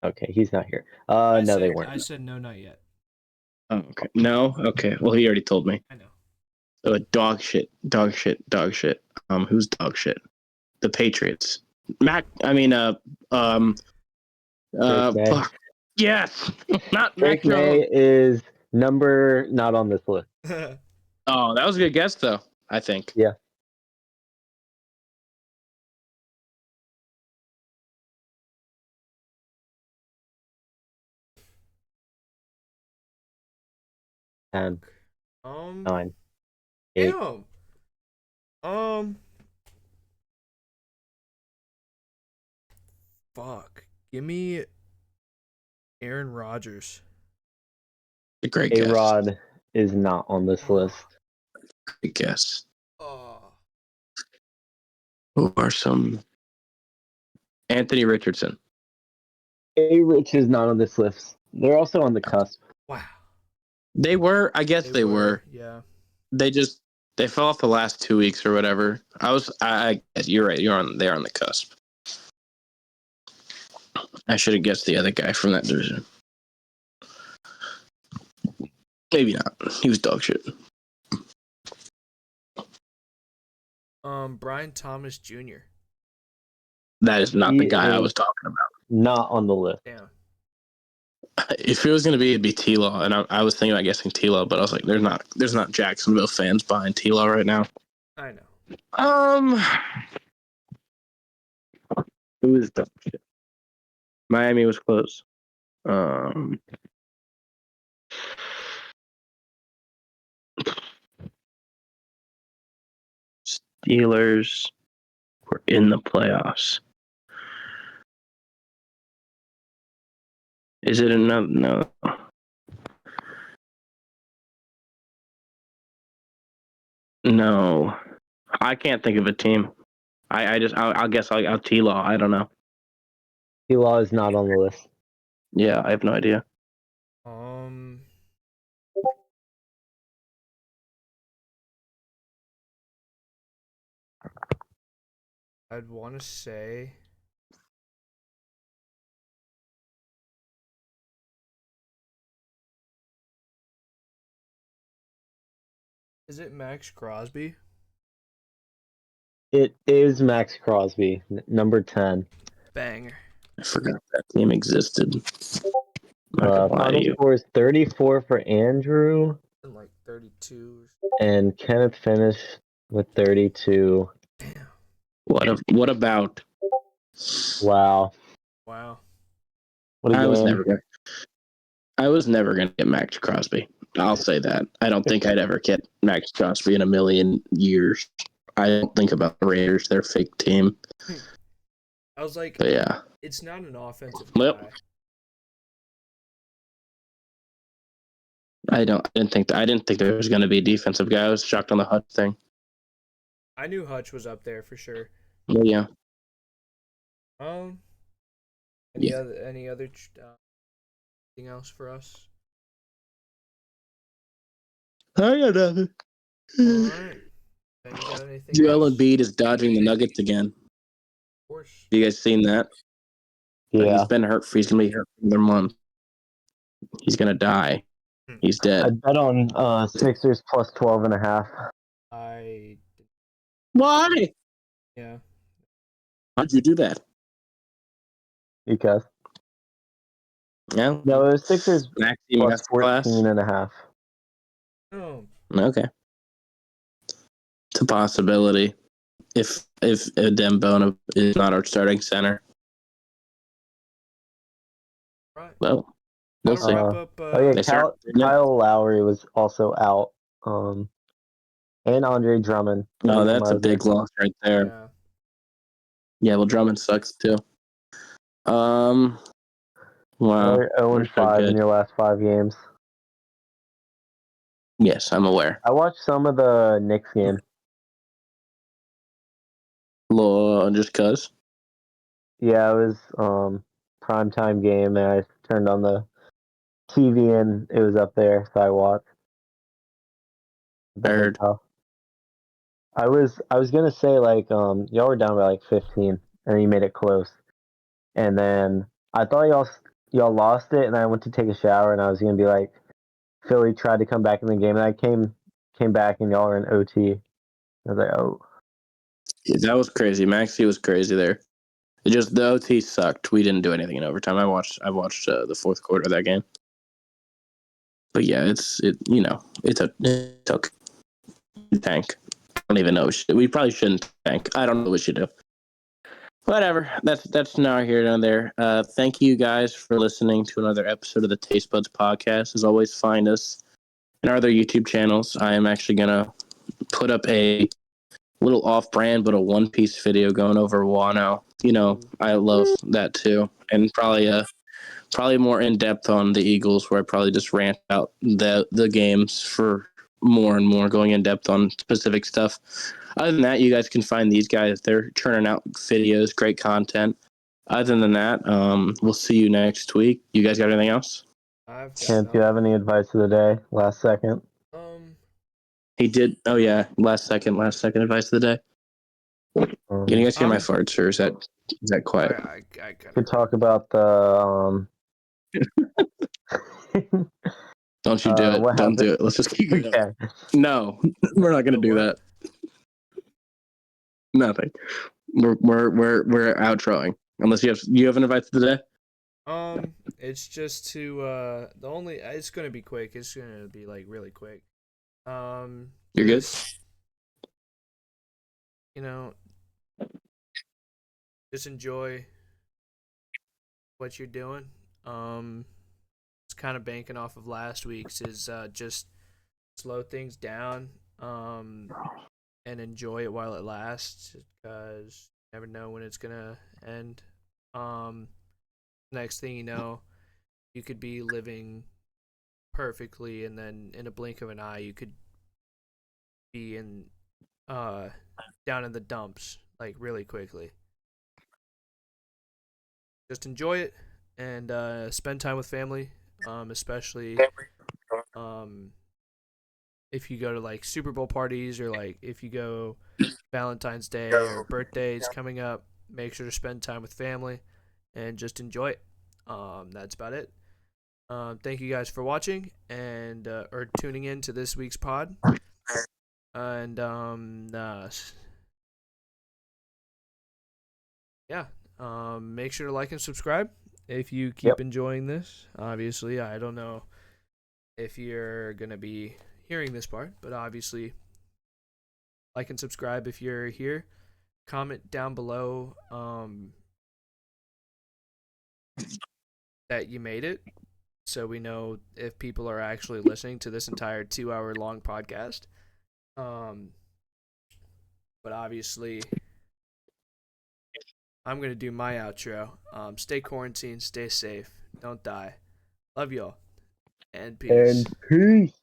B: Okay, he's not here. No, they weren't.
A: I said no, not yet.
C: Oh, okay. No? Okay. Well, he already told me.
A: I know.
C: So dog shit. Who's dog shit? The Patriots.
B: Drake May.
C: Fuck. Yes. Not
B: Drake
C: Mac
B: May
C: Jones.
B: is not on this list.
C: Oh, that was a good guess, though, I think.
B: Yeah. Ten. 9. 8.
A: Damn. Fuck. Give me Aaron Rodgers.
C: A great guess.
B: A-Rod is not on this list.
C: Great guess.
A: Oh.
C: Who are some? Anthony Richardson.
B: A-Rich is not on this list. They're also on the cusp.
A: Wow.
C: They were. I guess they were.
A: Yeah.
C: They fell off the last 2 weeks or whatever. I guess you're right. They're on the cusp. I should have guessed the other guy from that division. Maybe not. He was dog shit.
A: Brian Thomas Jr.
C: That is not the guy I was talking about.
B: Not on the list.
A: Damn.
C: If it was going to be, it'd be T-Law, and I was thinking about guessing T-Law, but I was like, there's not Jacksonville fans behind T-Law right now.
A: I know.
C: Who is dog shit? Miami was close. Steelers were in the playoffs. Is it another? No. No. I can't think of a team. I'll guess I'll T-Law. I don't know.
B: T-Law is not on the list.
C: Yeah, I have no idea.
A: I'd want to say is it Max Crosby?
B: It is Max Crosby, number 10.
A: Banger.
C: I forgot that team existed. I'm not gonna lie to
B: Final
C: you.
B: score is 34 for Andrew,
A: And like 32.
B: and Kenneth finished with 32.
A: Damn.
C: What about?
B: Wow.
A: Wow.
B: What a
C: I was
B: game.
C: never gonna. I was never going to get Max Crosby. I'll say that. I don't think I'd ever get Max Crosby in a million years. I don't think about the Raiders. They're a fake team.
A: I was like,
C: But yeah.
A: it's not an offensive
C: Well,
A: guy.
C: I didn't think there was going to be a defensive guy. I was shocked on the Hutch thing.
A: I knew Hutch was up there for sure.
C: But yeah.
A: Any other anything else for us?
C: I got nothing.
A: All right. Ben, you got anything
C: Joel
A: else?
C: Embiid is dodging the Nuggets again.
A: Of course.
C: You guys seen that?
B: Yeah.
C: He's been hurt. He's gonna be hurt for another month. He's gonna die. He's
B: I
C: dead.
B: bet on Sixers plus 12.5.
C: Why?
A: Yeah.
C: How'd you do that?
B: Because
C: Yeah.
B: no, it was Sixers
C: Maxi
B: plus
C: masterclass.
B: 14.5.
A: Oh.
C: Okay. It's a possibility. If Dembona is not our starting center.
A: Right.
C: Well, we'll
A: That'll
C: see.
A: wrap up.
C: They start-
B: Kyle Lowry was also out. And Andre Drummond.
C: Oh, that's a
B: Miser.
C: big loss right there.
A: Yeah.
C: Yeah, well, Drummond sucks too. Wow.
B: They're 0
C: We're
B: and
C: so
B: 5 in
C: good.
B: your last 5 games.
C: Yes, I'm aware.
B: I watched some of the Knicks game.
C: Just cause.
B: Yeah, it was primetime game, and I turned on the TV and it was up there, so I watched.
C: I heard.
B: I was gonna say like y'all were down by like 15, and you made it close, and then I thought y'all lost it, and I went to take a shower, and I was gonna be like, Philly tried to come back in the game, and I came back, and y'all were in OT. I was like, oh.
C: Yeah, that was crazy. Maxi was crazy there. The OT sucked. We didn't do anything in overtime. I watched the fourth quarter of that game. But yeah, it's a tank. I don't even know. We probably shouldn't tank. I don't know what we should do. Whatever. That's neither here nor there. Thank you guys for listening to another episode of the Tastebuds podcast. As always, find us in our other YouTube channels. I am actually gonna put up a little off-brand but a One Piece video going over Wano. I love that too, and probably more in depth on the Eagles, where I probably just rant out the games for more and more, going in depth on specific stuff. Other than that, you guys can find these guys. They're churning out videos, great content. Other than that, we'll see you next week. You guys got anything else?
B: Kent, do you have any advice of the day? Last second.
C: He did. Oh yeah, last second advice of the day. Can you guys hear my farts, or is that quiet?
A: I
B: could talk about the
C: Don't you do it.
B: what
C: Don't
B: happened?
C: do it. Let's just keep it
B: Okay.
C: up. No, we're not gonna do that. Nothing. We're outroing. Unless you have an advice of the day.
A: It's just to it's gonna be quick. It's gonna be like really quick.
C: You're good.
A: Just enjoy what you're doing. It's kind of banking off of last week's is just slow things down. And enjoy it while it lasts, because you never know when it's gonna end. Next thing you know, you could be living perfectly, and then in a blink of an eye, you could be down in the dumps like really quickly. Just enjoy it and spend time with family, especially if you go to like Super Bowl parties, or like if you go Valentine's Day or birthdays coming up. Make sure to spend time with family and just enjoy it. That's about it. Thank you guys for watching and or tuning in to this week's pod. And make sure to like and subscribe if you keep enjoying this. Obviously, I don't know if you're gonna be hearing this part, but obviously like and subscribe if you're here. Comment down below that you made it. so we know if people are actually listening to this entire 2-hour long podcast. But obviously, I'm going to do my outro. Stay quarantined, stay safe, don't die. Love y'all, and peace.
B: And peace.